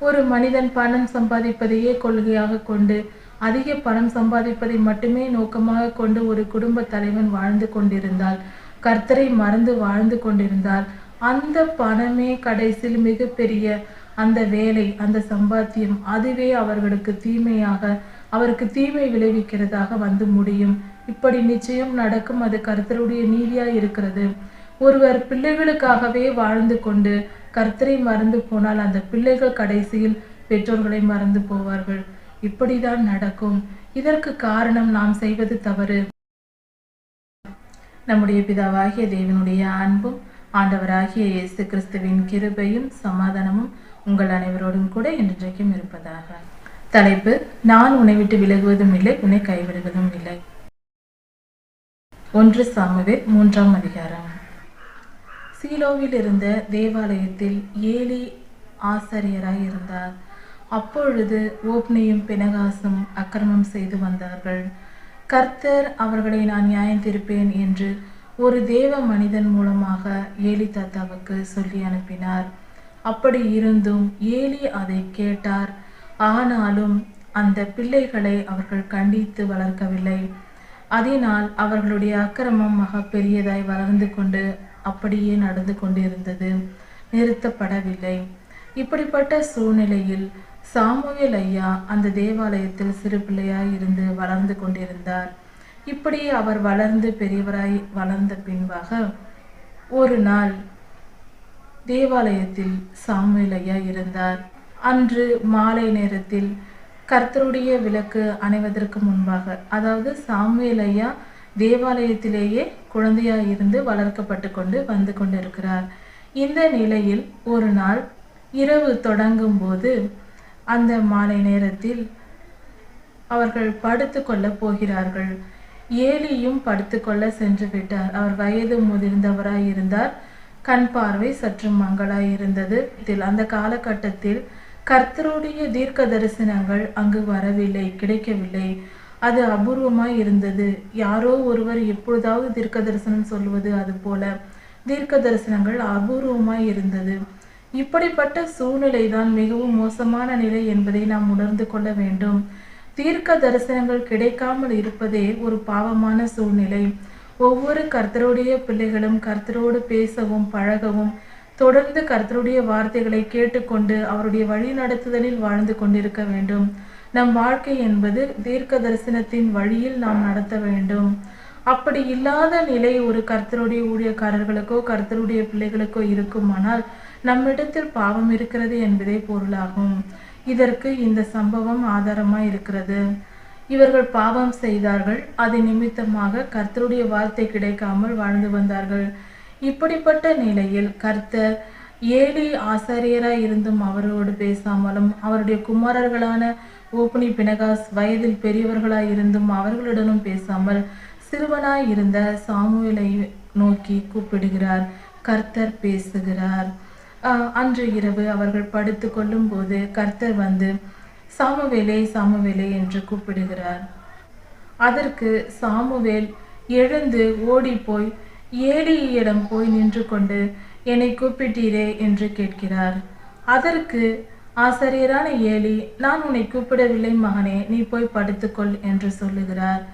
ஒரு மனிதன் பணம் சம்பாதிப்பதையே கொள்கையாக கொண்டு அதிக பணம் சம்பாதிப்பதை மட்டுமே நோக்கமாக கொண்டு ஒரு குடும்ப தலைவன் வாழ்ந்து கொண்டிருந்தால், கர்த்தரை மறந்து வாழ்ந்து கொண்டிருந்தால், அந்த பணமே கடைசியில் மிகப்பெரிய அந்த வேலை, அந்த சம்பாத்தியம் அதுவே அவர்களுக்கு தீமையாக, அவருக்கு தீமை விளைவிக்கிறதாக வந்து முடியும். இப்படி நிச்சயம் நடக்கும். அது கர்த்தருடைய நீதியாய் இருக்கிறது. ஒருவர் பிள்ளைகளுக்காகவே வாழ்ந்து கொண்டு கர்த்தரை மறந்து போனால் அந்த பிள்ளைகள் கடைசியில் பெற்றோர்களை மறந்து போவார்கள். இப்படிதான் நடக்கும். இதற்கு காரணம் நாம் செய்வது தவறு. நம்முடைய பிதாவாகிய தேவனுடைய அன்பும் ஆண்டவராகிய இயேசு கிறிஸ்துவின் கிருபையும் சமாதானமும் உங்கள் அனைவரோடும் கூட இன்றைக்கும் இருப்பதாக. தலைப்பு: நான் உன்னை விட்டு விலகுவதும் இல்லை, உன்னை கைவிடுவதும் இல்லை. 1 சாமுவேல் 3ஆம் அதிகாரம். சீலோவில் இருந்த தேவாலயத்தில் ஏலி ஆசாரியராய் இருந்தார். அப்பொழுது ஓப்னியும் பினகாசும் அக்கிரமம் செய்து வந்தார்கள். கர்த்தர் அவர்களை நான் நியாயம் தீர்ப்பேன் என்று ஒரு தேவ மனிதன் மூலமாக ஏலி தாத்தாவுக்கு சொல்லி அனுப்பினார். அப்படி இருந்தும் ஏலி அதை கேட்டார். ஆனாலும் அந்த பிள்ளைகளை அவர்கள் கண்டித்து வளர்க்கவில்லை. அதனால் அவர்களுடைய அக்கிரமம் மகா பெரியதாய் வளர்ந்து கொண்டு அப்படியே நடந்து கொண்டிருந்தது, நிறுத்தப்படவில்லை. இப்படிப்பட்ட சூழ்நிலையில் சாமுவேல் ஐயா அந்த தேவாலயத்தில் சிறு பிள்ளையாய் இருந்து வளர்ந்து கொண்டிருந்தார். இப்படி அவர் வளர்ந்து பெரியவராய் வளர்ந்த பின்பாக ஒரு நாள் தேவாலயத்தில் சாமுவேல் ஐயா இருந்தார். அன்று மாலை நேரத்தில் கர்த்தருடைய விளக்கு அணைவதற்கு முன்பாக, அதாவது சாமுவேல் ஐயா தேவாலயத்திலேயே குழந்தையாய் இருந்து வளர்க்கப்பட்டு கொண்டு வந்து கொண்டிருக்கிறார். இந்த நிலையில் ஒரு நாள் இரவு தொடங்கும் போது அந்த மாலை நேரத்தில் அவர்கள் படுத்து கொள்ள போகிறார்கள். ஏலியும் படுத்து கொள்ள சென்று விட்டார். அவர் வயது முதிர்ந்தவராய் இருந்தார். கண் பார்வை சற்று மங்களாய் இருந்தது. அந்த காலகட்டத்தில் கர்த்தருடைய தீர்க்க தரிசனங்கள் அங்கு வரவில்லை, கிடைக்கவில்லை. அது அபூர்வமாய் இருந்தது. யாரோ ஒருவர் எப்பொழுதாவது தீர்க்க தரிசனம் சொல்வது, அது போல தீர்க்க தரிசனங்கள் அபூர்வமாய் இருந்தது. இப்படிப்பட்ட சூழ்நிலை தான் மிகவும் மோசமான நிலை என்பதை நாம் உணர்ந்து கொள்ள வேண்டும். தீர்க்க தரிசனங்கள் கிடைக்காமல் இருப்பதே ஒரு பாவமான சூழ்நிலை. ஒவ்வொரு கர்த்தருடைய பிள்ளைகளும் கர்த்தரோடு பேசவும் பழகவும், தொடர்ந்து கர்த்தருடைய வார்த்தைகளை கேட்டுக்கொண்டு அவருடைய வழி நடத்துதலில் வாழ்ந்து கொண்டிருக்க வேண்டும். நம் வாழ்க்கை என்பது தீர்க்க தரிசனத்தின் வழியில் நாம் நடத்த வேண்டும். அப்படி இல்லாத நிலை ஒரு கர்த்தருடைய ஊழியக்காரர்களுக்கோ கர்த்தருடைய பிள்ளைகளுக்கோ இருக்குமானால் நம்மிடத்தில் பாவம் இருக்கிறது என்பதே பொருளாகும். இதற்கு இந்த சம்பவம் ஆதாரமாய் இருக்கிறது. இவர்கள் பாவம் செய்தார்கள். அது நிமித்தமாக கர்த்தருடைய வார்த்தை கிடைக்காமல் வாழ்ந்து வந்தார்கள். இப்படிப்பட்ட நிலையில் கர்த்தர் ஏலி ஆசாரியராய் இருந்தும் அவரோடு பேசாமலும், அவருடைய குமாரர்களான ஓப்னி பினகாஸ் வயதில் பெரியவர்களாய் இருந்தும் அவர்களுடனும் பேசாமல் சிறுவனாய் இருந்த சாமுவேலை நோக்கி கூப்பிடுகிறார். கர்த்தர் பேசுகிறார். அன்று இரவு அவர்கள் படுத்து கொள்ளும் போது கர்த்தர் வந்து சாமுவேலே சாமுவேலே என்று கூப்பிடுகிறார். அதற்கு சாமுவேல் எழுந்து ஓடி போய் ஏலியிடம் போய் நின்று கொண்டு, என்னை கூப்பிட்டீரே என்று கேட்கிறார். அதற்கு ஆசாரியரான ஏலி, நான் உன்னை கூப்பிடவில்லை மகனே, நீ போய் படுத்துக்கொள் என்று சொல்லுகிறார்.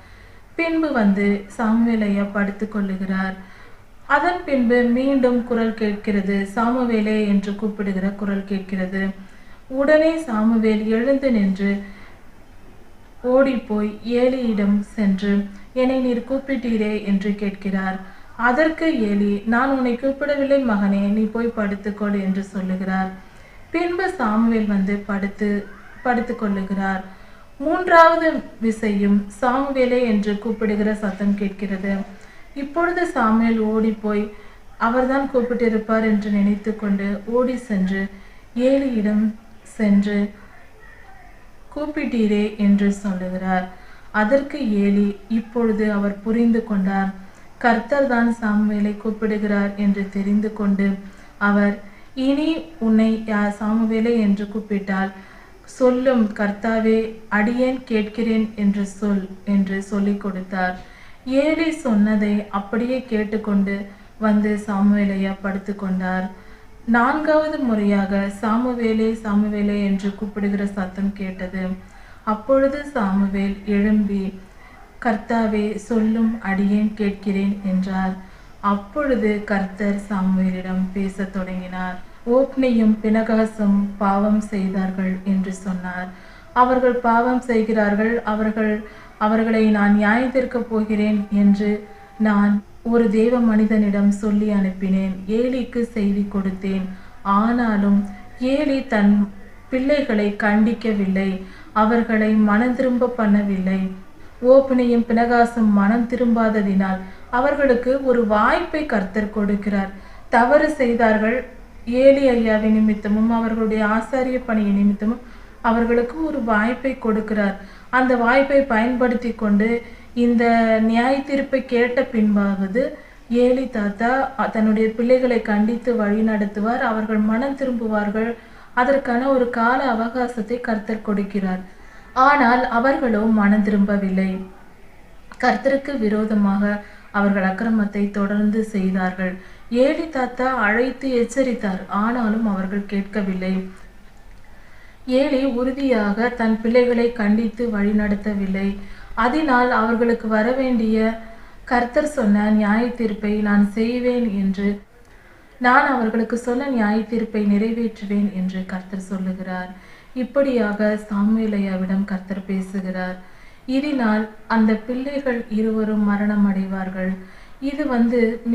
பின்பு வந்து சாமுவேல் ஐயா படுத்து கொள்ளுகிறார். அதன் பின்பு மீண்டும் குரல் கேட்கிறது. சாமுவேலே என்று கூப்பிடுகிற குரல் கேட்கிறது. உடனே சாமுவேல் எழுந்து நின்று ஓடிப்போய் ஏலியிடம் சென்று, என்னை நீர் கூப்பிட்டீரே என்று கேட்கிறார். அதற்கு ஏலி, நான் உன்னை கூப்பிடவில்லை மகனே, நீ போய் படுத்துக்கொள் என்று சொல்லுகிறார். பின்பு சாமுவேல் வந்து படுத்து கொள்ளுகிறார். மூன்றாவது விசையும் சாமுவேலே என்று கூப்பிடுகிற சத்தம் கேட்கிறது. இப்பொழுது சாமுவேல் ஓடி போய் அவர்தான் கூப்பிட்டிருப்பார் என்று நினைத்து கொண்டு ஓடி சென்று ஏலியிடம் சென்று, கூப்பிட்டீரே என்று சொல்லுகிறார். அதற்கு ஏலி இப்பொழுது அவர் புரிந்து கொண்டார். கர்த்தர் தான் சாமுவேலை கூப்பிடுகிறார் என்று தெரிந்து கொண்டு அவர், இனி உன்னை சாமுவேலே என்று கூப்பிட்டால் சொல்லும், கர்த்தாவே அடியேன் கேட்கிறேன் என்று சொல் என்று சொல்லிக் கொடுத்தார். ஏலி சொன்னதை அப்படியே கேட்டுக்கொண்டு வந்து சாமுவேல் ஐயா படுத்து கொண்டார். 4வது முறையாக சாமுவேலே சாமுவேலே என்று கூப்பிடுகிற சத்தம் கேட்டது. அப்பொழுது சாமுவேல் எழும்பி, கர்த்தாவே சொல்லும், அடியேன் கேட்கிறேன் என்றார். அப்பொழுது கர்த்தர் சாமுவேலிடம் பேசத் தொடங்கினார். ஓப்னியும் பினகாசும் பாவம் செய்தார்கள் என்று சொன்னார். அவர்கள் பாவம் செய்கிறார்கள், அவர்களை நான் நியாயத்தீர்க்கப் போகிறேன் என்று நான் ஒரு தேவ மனிதனிடம் சொல்லி அனுப்பினேன். ஏலிக்கு செய்தி கொடுத்தேன். ஆனாலும் ஏலி தன் பிள்ளைகளை கண்டிக்கவில்லை, அவர்களை மனம் திரும்ப பண்ணவில்லை. ஓப்னியும் பினகாசும் மனம் திரும்பாததினால் அவர்களுக்கு ஒரு வாய்ப்பை கர்த்தர் கொடுக்கிறார். தவறு செய்தார்கள். ஏலி ஐயாவின் நிமித்தமும் அவர்களுடைய ஆசாரிய பணியின் நிமித்தமும் அவர்களுக்கு ஒரு வாய்ப்பை கொடுக்கிறார். அந்த வாய்ப்பை பயன்படுத்தி கொண்டு இந்த நியாய தீர்ப்பை கேட்ட பின்பாவது ஏலி தாத்தா தன்னுடைய பிள்ளைகளை கண்டித்து வழி நடத்துவார். அவர்கள் மனம் திரும்புவார்கள். அதற்கான ஒரு கால அவகாசத்தை கர்த்தர் கொடுக்கிறார். ஆனால் அவர்களோ மனம் திரும்பவில்லை. கர்த்தருக்கு விரோதமாக அவர்கள் அக்கிரமத்தை தொடர்ந்து செய்தார்கள். ஏலி தாத்தா அழைத்து எச்சரித்தார். ஆனாலும் அவர்கள் கேட்கவில்லை. ஏலி உறுதியாக தன் பிள்ளைகளை கண்டித்து வழிநடத்தவில்லை. அதனால் அவர்களுக்கு வரவேண்டிய கர்த்தர் சொன்ன நியாய தீர்ப்பை நான் செய்வேன் என்று, நான் அவர்களுக்கு சொன்ன நியாய தீர்ப்பை நிறைவேற்றுவேன் என்று கர்த்தர் சொல்லுகிறார். இப்படியாக சாமுவேலையாவிடம் கர்த்தர் பேசுகிறார். இதனால் அந்த பிள்ளைகள் இருவரும் மரணம் அடைவார்கள். இது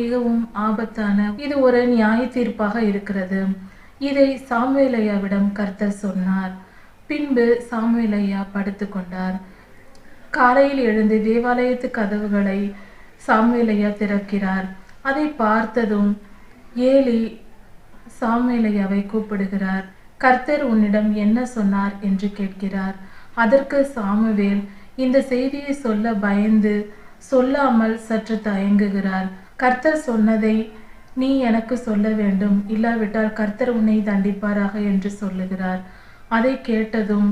மிகவும் ஆபத்தான இது ஒரு நியாய தீர்ப்பாக இருக்கிறது. இதை சாமுவேலையாவிடம் கர்த்தர் சொன்னார். பின்பு சாமுவேலையா படுத்து கொண்டார். காலையில் எழுந்து தேவாலயத்து கதவுகளை சாமுவேலையா திறக்கிறார். அதை பார்த்ததும் ஏலி சாமுவேலையாவை கூப்பிடுகிறார். கர்த்தர் உன்னிடம் என்ன சொன்னார் என்று கேட்கிறார். அதற்கு சாமுவேல் இந்த செய்தியை சொல்ல பயந்து சொல்லாமல் சற்று தயங்குகிறார். கர்த்தர் சொன்னதை நீ எனக்கு சொல்ல வேண்டும், இல்லாவிட்டால் கர்த்தர் உன்னை தண்டிப்பாராக என்று சொல்லுகிறார். அதை கேட்டதும்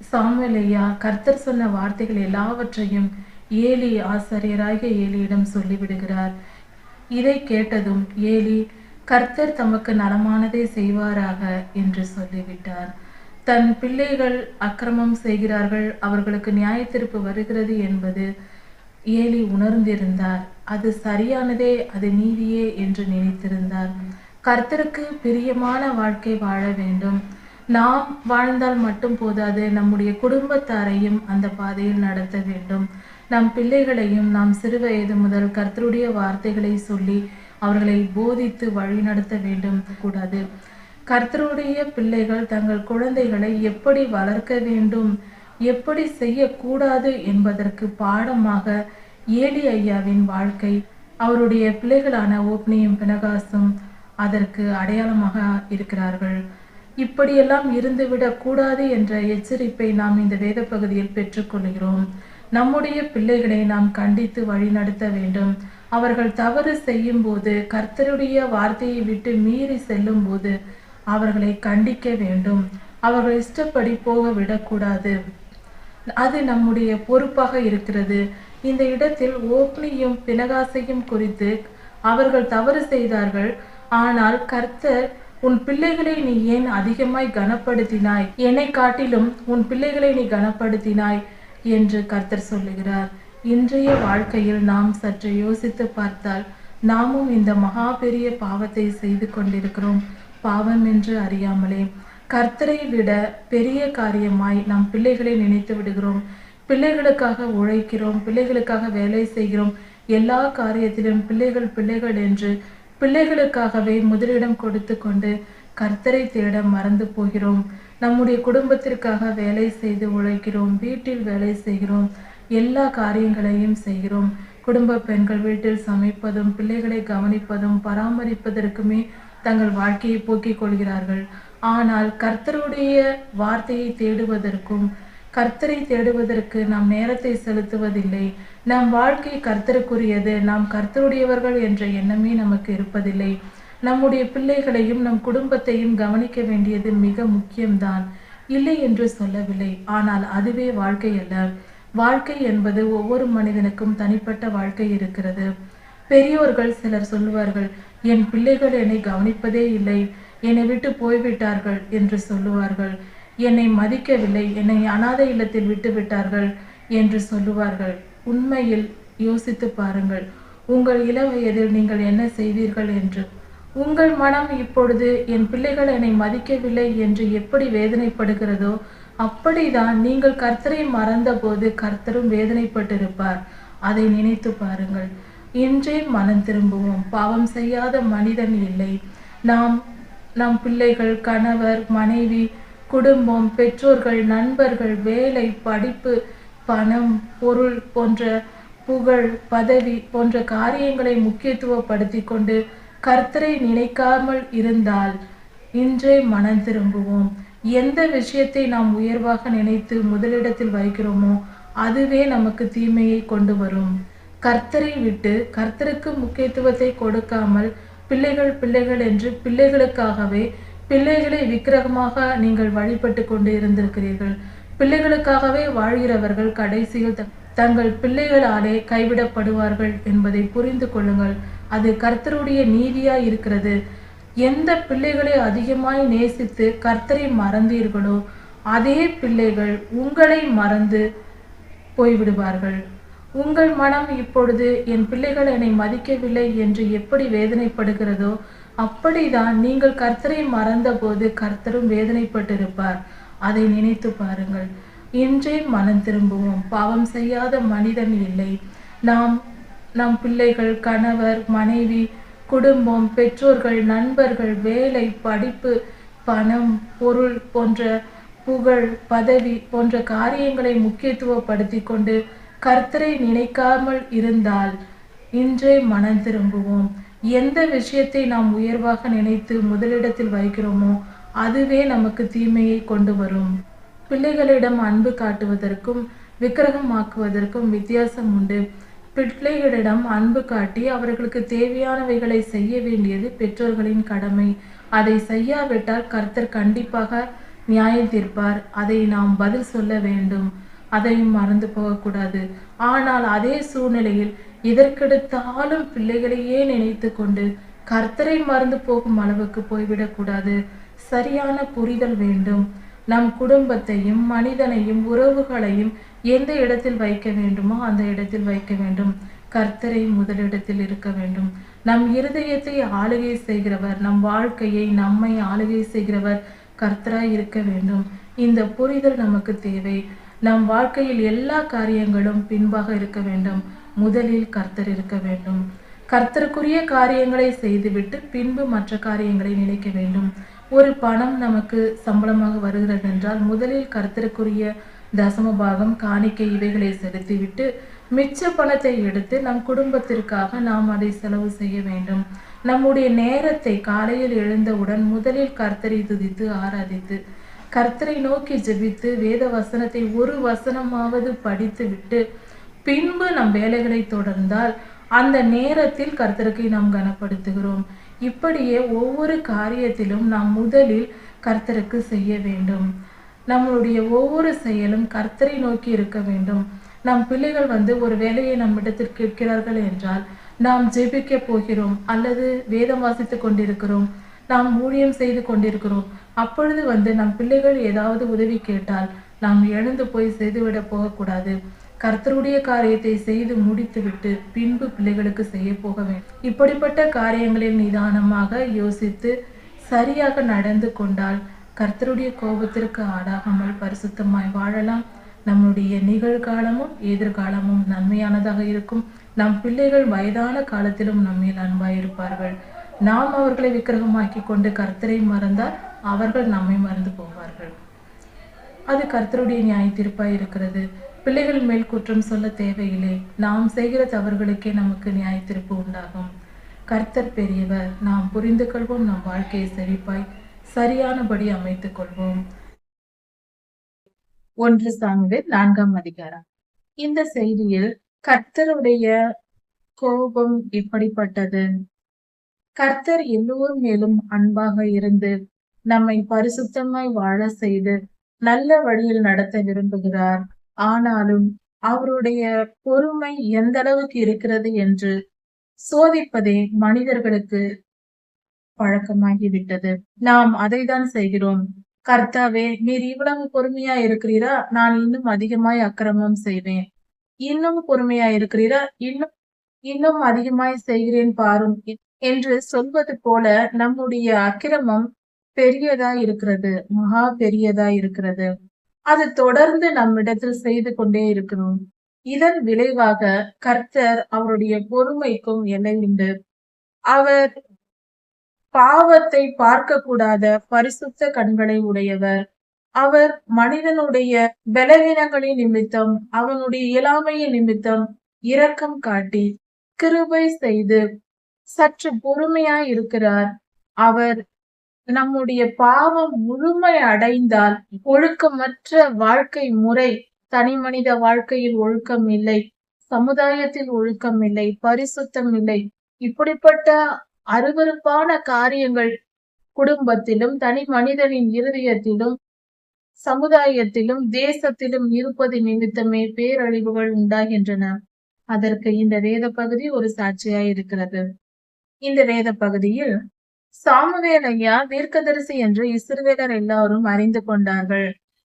சாமுவேலையா கர்த்தர் சொன்ன வார்த்தைகள் எல்லாவற்றையும் ஏலி ஆசாரியராகிய ஏலியிடம் சொல்லிவிடுகிறார். இதை கேட்டதும் ஏலி கர்த்தர் தமக்கு நலமானதை செய்வாராக என்று சொல்லிவிட்டார். தன் பிள்ளைகள் அக்கிரமம் செய்கிறார்கள், அவர்களுக்கு நியாய தீர்ப்பு வருகிறது என்பது ஏலி உணர்ந்திருந்தார். அது சரியானதே, அது நீதியே என்று நினைத்திருந்தார். கர்த்தருக்கு பிரியமான வாழ்க்கை வாழ வேண்டும். நாம் வாழ்ந்தால் மட்டும் போதாது, நம்முடைய குடும்பத்தாரையும் அந்த பாதையில் நடத்த வேண்டும். நம் பிள்ளைகளையும் நாம் சிறுவயது முதல் கர்த்தருடைய வார்த்தைகளை சொல்லி அவர்களை போதித்து வழி நடத்த வேண்டும் கூடாது. கர்த்தருடைய பிள்ளைகள் தங்கள் குழந்தைகளை எப்படி வளர்க்க வேண்டும், எப்படி செய்யக்கூடாது என்பதற்கு பாடமாக ஏலி ஐயாவின் வாழ்க்கை, அவருடைய பிள்ளைகளான ஓப்னியும் பினகாசும் அதற்கு அடையாளமாக இருக்கிறார்கள். இப்படியெல்லாம் இருந்துவிடக் கூடாது என்ற எச்சரிப்பை நாம் இந்த வேத பகுதியில் பெற்றுக்கொள்கிறோம். நம்முடைய பிள்ளைகளை நாம் கண்டித்து வழி நடத்த வேண்டும். அவர்கள் தவறு செய்யும் போது, கர்த்தருடைய வார்த்தையை விட்டு மீறி செல்லும் போது அவர்களை கண்டிக்க வேண்டும். அவர்கள் இஷ்டப்படி போக விடக்கூடாது. அது நம்முடைய பொறுப்பாக இருக்கிறது. இந்த இடத்தில் ஓப்னியும் பினகாசையும் குறித்து அவர்கள் தவறு செய்தார்கள். ஆனால் கர்த்தர், உன் பிள்ளைகளை நீ ஏன் அதிகமாய் கனப்படுத்தினாய், என்னை காட்டிலும் உன் பிள்ளைகளை நீ கனப்படுத்தினாய் என்று கர்த்தர் சொல்லுகிறார். இன்றைய வாழ்க்கையில் நாம் சற்று யோசித்து பார்த்தால் நாமும் இந்த மகா பெரிய பாவத்தை செய்து கொண்டிருக்கிறோம். பாவம் என்று அறியாமலே கர்த்தரை விட பெரிய காரியமாய் நம் பிள்ளைகளை நினைத்து விடுகிறோம். பிள்ளைகளுக்காக உழைக்கிறோம், பிள்ளைகளுக்காக வேலை செய்கிறோம். எல்லா காரியத்திலும் பிள்ளைகள் பிள்ளைகள் என்று பிள்ளைகளுக்காகவே முதலிடம் கொடுத்து கொண்டு கர்த்தரை தேட மறந்து போகிறோம். நம்முடைய குடும்பத்திற்காக வேலை செய்து உழைக்கிறோம், வீட்டில் வேலை செய்கிறோம், எல்லா காரியங்களையும் செய்கிறோம். குடும்ப பெண்கள் வீட்டில் சமைப்பதும் பிள்ளைகளை கவனிப்பதும் பராமரிப்பதற்குமே தங்கள் வாழ்க்கையை போக்கிக் கொள்கிறார்கள். ஆனால் கர்த்தருடைய வார்த்தையை தேடுவதற்கும் கர்த்தரை தேடுவதற்கு நாம் நேரத்தை செலுத்துவதில்லை. நம் வாழ்க்கை கர்த்தருக்குரியது, நாம் கர்த்தருடையவர்கள் என்ற எண்ணமே நமக்கு இருப்பதில்லை. நம்முடைய பிள்ளைகளையும் நம் குடும்பத்தையும் கவனிக்க வேண்டியது மிக முக்கியம்தான், இல்லை என்று சொல்லவில்லை. ஆனால் அதுவே வாழ்க்கை அல்ல. வாழ்க்கை என்பது ஒவ்வொரு மனிதனுக்கும் தனிப்பட்ட வாழ்க்கை இருக்கிறது. பெரியோர்கள் சிலர் சொல்லுவார்கள், என் பிள்ளைகள் என்னை கவனிப்பதே இல்லை, என்னை விட்டு போய்விட்டார்கள் என்று சொல்லுவார்கள். என்னை மதிக்கவில்லை, என்னை அனாதை இல்லத்தில் விட்டு விட்டார்கள் என்று சொல்லுவார்கள். உண்மையில் யோசித்து பாருங்கள், உங்கள் இளவயதில் நீங்கள் என்ன செய்தீர்கள் என்று. உங்கள் மனம் இப்பொழுது என் பிள்ளைகள் என்னை மதிக்கவில்லை என்று எப்படி வேதனைப்படுகிறதோ, அப்படிதான் நீங்கள் கர்த்தரை மறந்தபோது கர்த்தரும் வேதனைப்பட்டிருப்பார். அதை நினைத்து பாருங்கள். இன்றே மனம் திரும்புவோம். பாவம் செய்யாத மனிதன் இல்லை. நாம் நம் பிள்ளைகள், கணவர், மனைவி, குடும்பம், பெற்றோர்கள், நண்பர்கள், வேலை, படிப்பு, பணம், பொருள் போன்ற புகழ், பதவி போன்ற காரியங்களை முக்கியத்துவப்படுத்தி கொண்டு கர்த்தரை நினைக்காமல் இருந்தால் இன்றே மனம் திரும்புவோம். எந்த விஷயத்தை நாம் உயர்வாக நினைத்து முதலிடத்தில் வைக்கிறோமோ அதுவே நமக்கு தீமையை கொண்டு வரும். கர்த்தரை விட்டு கர்த்தருக்கு முக்கியத்துவத்தை கொடுக்காமல் பிள்ளைகள் பிள்ளைகள் என்று பிள்ளைகளுக்காகவே பிள்ளைகளை விக்கிரகமாக நீங்கள் வழிபட்டு கொண்டு இருந்திருக்கிறீர்கள். பிள்ளைகளுக்காகவே வாழ்கிறவர்கள் கடைசியில் தங்கள் பிள்ளைகளாலே கைவிடப்படுவார்கள் என்பதை புரிந்து கொள்ளுங்கள். அது கர்த்தருடைய நீதியாய் இருக்கிறது. எந்த பிள்ளைகளை அதிகமாய் நேசித்து கர்த்தரை மறந்தீர்களோ அதே பிள்ளைகள் உங்களை மறந்து போய்விடுவார்கள். உங்கள் மனம் இப்பொழுது என் பிள்ளைகள் என்னை மதிக்கவில்லை என்று எப்படி வேதனைப்படுகிறதோ, அப்படிதான் நீங்கள் கர்த்தரை மறந்தபோது கர்த்தரும் வேதனைப்பட்டிருப்பார். அதை நினைத்து பாருங்கள். இன்றே மனம் திரும்புவோம். பாவம் செய்யாத மனிதன் இல்லை. நாம் நம் பிள்ளைகள், கணவர், மனைவி, குடும்பம், பெற்றோர்கள், நண்பர்கள், வேலை, படிப்பு, பணம், பொருள் போன்ற புகழ், பதவி போன்ற காரியங்களை முக்கியத்துவப்படுத்தி கொண்டு கர்த்தரை நினைக்காமல் இருந்தால் இன்றே மனம் திரும்புவோம். எந்த விஷயத்தை நாம் உயர்வாக நினைத்து முதலிடத்தில் வைக்கிறோமோ அதுவே நமக்கு தீமையை கொண்டு வரும். பிள்ளைகளிடம் அன்பு காட்டுவதற்கும் விக்கிரகமாக்குவதற்கும் வித்தியாசம் உண்டு. பிள்ளைகளிடம் அன்பு காட்டி அவர்களுக்கு தேவையானவைகளை செய்ய வேண்டியது பெற்றோர்களின் கடமை. அதை செய்யாவிட்டால் கர்த்தர் கண்டிப்பாக நியாயம் தீர்ப்பார். அதை நாம் பதில் சொல்ல வேண்டும். அதையும் மறந்து போகக்கூடாது. ஆனால் அதே சூழ்நிலையில் எதற்கெடுத்தாலும் பிள்ளைகளையே நினைத்து கொண்டு கர்த்தரை மறந்து போகும் அளவுக்கு போய்விடக்கூடாது. சரியான புரிதல் வேண்டும். நம் குடும்பத்தையும் மனிதனையும் உறவுகளையும் எந்த இடத்தில் வைக்க வேண்டுமோ அந்த இடத்தில் வைக்க வேண்டும். கர்த்தரை முதலிடத்தில் இருக்க வேண்டும். நம் இருதயத்தை ஆளுகை செய்கிறவர், நம் வாழ்க்கையை நம்மை ஆளுகை செய்கிறவர் கர்த்தராய் இருக்க வேண்டும். இந்த புரிதல் நமக்கு தேவை. நம் வாழ்க்கையில் எல்லா காரியங்களும் பின்பாக இருக்க வேண்டும். முதலில் கர்த்தர் இருக்க வேண்டும். கர்த்தருக்குரிய காரியங்களை செய்துவிட்டு பின்பு மற்ற காரியங்களை நினைக்க வேண்டும். ஒரு பணம் நமக்கு சம்பளமாக வருகிறது என்றால் முதலில் கர்த்தருக்குரிய தசம பாகம், காணிக்கை இவைகளை செலுத்திவிட்டு மிச்ச பணத்தை எடுத்து நம் குடும்பத்திற்காக நாம் அதை செலவு செய்ய வேண்டும். நம்முடைய நேரத்தை காலையில் எழுந்தவுடன் முதலில் கர்த்தரை துதித்து ஆராதித்து கர்த்தரை நோக்கி ஜெபித்து வேத வசனத்தை ஒரு வசனமாவது படித்து விட்டு பின்பு நம் வேலைகளை தொடர்ந்தால் அந்த நேரத்தில் கர்த்தருக்கு நாம் கனப்படுத்துகிறோம். இப்படியே ஒவ்வொரு காரியத்திலும் நாம் முதலில் கர்த்தருக்கு செய்ய வேண்டும். நம்மளுடைய ஒவ்வொரு செயலும் கர்த்தரை நோக்கி இருக்க வேண்டும். நம் பிள்ளைகள் ஒரு வேலையை நம்மிடத்தில் கேட்கிறார்கள் என்றால் நாம் ஜெபிக்க போகிறோம் அல்லது வேதம் வாசித்து கொண்டிருக்கிறோம், நாம் ஊழியம் செய்து கொண்டிருக்கிறோம். அப்பொழுது நம் பிள்ளைகள் ஏதாவது உதவி கேட்டால் நாம் எழுந்து போய் செய்துவிட போகக்கூடாது. கர்த்தருடைய காரியத்தை செய்து முடித்துவிட்டு பின்பு பிள்ளைகளுக்கு செய்ய போக வேண்டும். இப்படிப்பட்ட காரியங்களில் நிதானமாக யோசித்து சரியாக நடந்து கொண்டால் கர்த்தருடைய கோபத்திற்கு ஆளாகாமல் பரிசுத்தமாய் வாழலாம். நம்முடைய நிகழ்காலமும் எதிர்காலமும் நன்மையானதாக இருக்கும். நம் பிள்ளைகள் வயதான காலத்திலும் நம்மேல் அன்பாயிருப்பார்கள். நாம் அவர்களை விக்கிரகமாக்கி கொண்டு கர்த்தரை மறந்தால் அவர்கள் நம்மை மறந்து போவார்கள். அது கர்த்தருடைய நியாய தீர்ப்பாய் இருக்கிறது. பிள்ளைகள் மேல் குற்றம் சொல்ல தேவையில்லை. நாம் செய்கிற தவறுகளுக்கே நமக்கு நியாய தீர்ப்பு உண்டாகும். கர்த்தர் பெரியவர். நாம் புரிந்து கொள்வோம். நம் வாழ்க்கையை செழிப்பாய் சரியானபடி அமைத்துக் கொள்வோம். 1 சாமுவேல் 4ஆம் அதிகாரம். இந்த செய்தியில் கர்த்தருடைய கோபம் எப்படிப்பட்டது? கர்த்தர் எல்லோர் மேலும் அன்பாக இருந்து நம்மை பரிசுத்தமாய் வாழ செய்து நல்ல வழியில் நடத்த விரும்புகிறார். ஆனாலும் அவருடைய பொறுமை எந்த அளவுக்கு இருக்கிறது என்று சோதிப்பதே மனிதர்களுக்கு பழக்கமாகிவிட்டது. நாம் அதைத்தான் செய்கிறோம். கர்த்தாவே, நீர் இவ்வளவு பொறுமையா இருக்கிறீரா? நான் இன்னும் அதிகமாய் அக்கிரமம் செய்வேன். இன்னும் பொறுமையா இருக்கிறீரா? இன்னும் இன்னும் அதிகமாய் செய்கிறேன் பாரும் என்று சொல்வது போல நம்முடைய அக்கிரமம் பெரியதா இருக்கிறது. மகா பெரியதா இருக்கிறது. அது தொடர்ந்து நம்மிடத்தில் செய்து கொண்டே இருக்கிறோம். இதன் விளைவாக கர்த்தர் அவருடைய பொறுமைக்கும் எல்லை உண்டு. அவர் பாவத்தை பார்க்கக்கூடாத பரிசுத்த கண்களை உடையவர். அவர் மனிதனுடைய பலவீனங்களின் நிமித்தம், அவனுடைய இயலாமையின் நிமித்தம் இரக்கம் காட்டி, கிருபை செய்து சற்று பொறுமையாய் இருக்கிறார். அவர் நம்முடைய பாவம் முழுமை அடைந்தால் ஒழுக்கமற்ற வாழ்க்கை முறை, தனி மனித வாழ்க்கையில் ஒழுக்கம் இல்லை, சமுதாயத்தில் ஒழுக்கம் இல்லை, பரிசுத்தம் இல்லை, இப்படிப்பட்ட அருவருப்பான காரியங்கள் குடும்பத்திலும், தனி மனிதனின் இருதயத்திலும், சமுதாயத்திலும், தேசத்திலும் இருப்பது நிமித்தமே பேரழிவுகள் உண்டாகின்றன. அதற்கு இந்த வேத பகுதி ஒரு சாட்சியாய் இருக்கிறது. இந்த வேத பகுதியில் சாமுவேல் ஐயா தீர்க்கதரிசி என்று இஸ்ரவேலர் எல்லாரும் அறிந்து கொண்டார்கள்.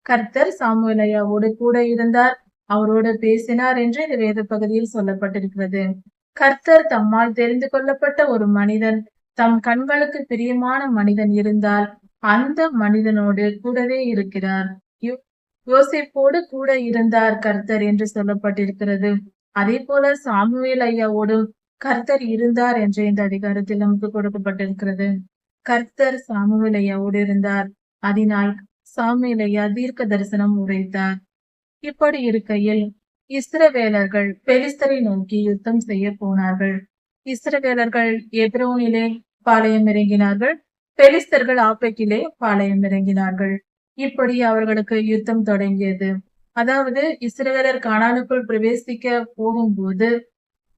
கர்த்தர் சாமுவேல் ஐயாவோடு கூட இருந்தார், அவரோடு பேசினார் என்று இந்த வேத பகுதியில் சொல்லப்பட்டிருக்கிறது. கர்த்தர் தம்மால் தெரிந்து கொள்ளப்பட்ட ஒரு மனிதன், தம் கண்களுக்கு பிரியமான மனிதன் இருந்தால் அந்த மனிதனோடு கூடவே இருக்கிறார். யோசேப்போடு கூட இருந்தார் கர்த்தர் என்று சொல்லப்பட்டிருக்கிறது. அதே போல சாமுவேல் ஐயாவோடும் கர்த்தர் இருந்தார் என்ற இந்த அதிகாரத்தில் நமக்கு கொடுக்கப்பட்டிருக்கிறது. கர்த்தர் சாமுவேல் ஐயாவோடு இருந்தார். அதனால் சாமுவேல் ஐயா தீர்க்க தரிசனம் உரைத்தார். இப்படி இருக்கையில் இஸ்ரவேலர்கள் பெலிஸ்தரை நோக்கி யுத்தம் செய்ய போனார்கள். இஸ்ரவேலர்கள் எப்ரோனிலே பாளையம் இறங்கினார்கள். பெலிஸ்தர்கள் ஆப்பெக்கிலே பாளையம் இறங்கினார்கள். இப்படி அவர்களுக்கு யுத்தம் தொடங்கியது. அதாவது இஸ்ரவேலர் கானானுக்குள் பிரவேசிக்க போகும்போது,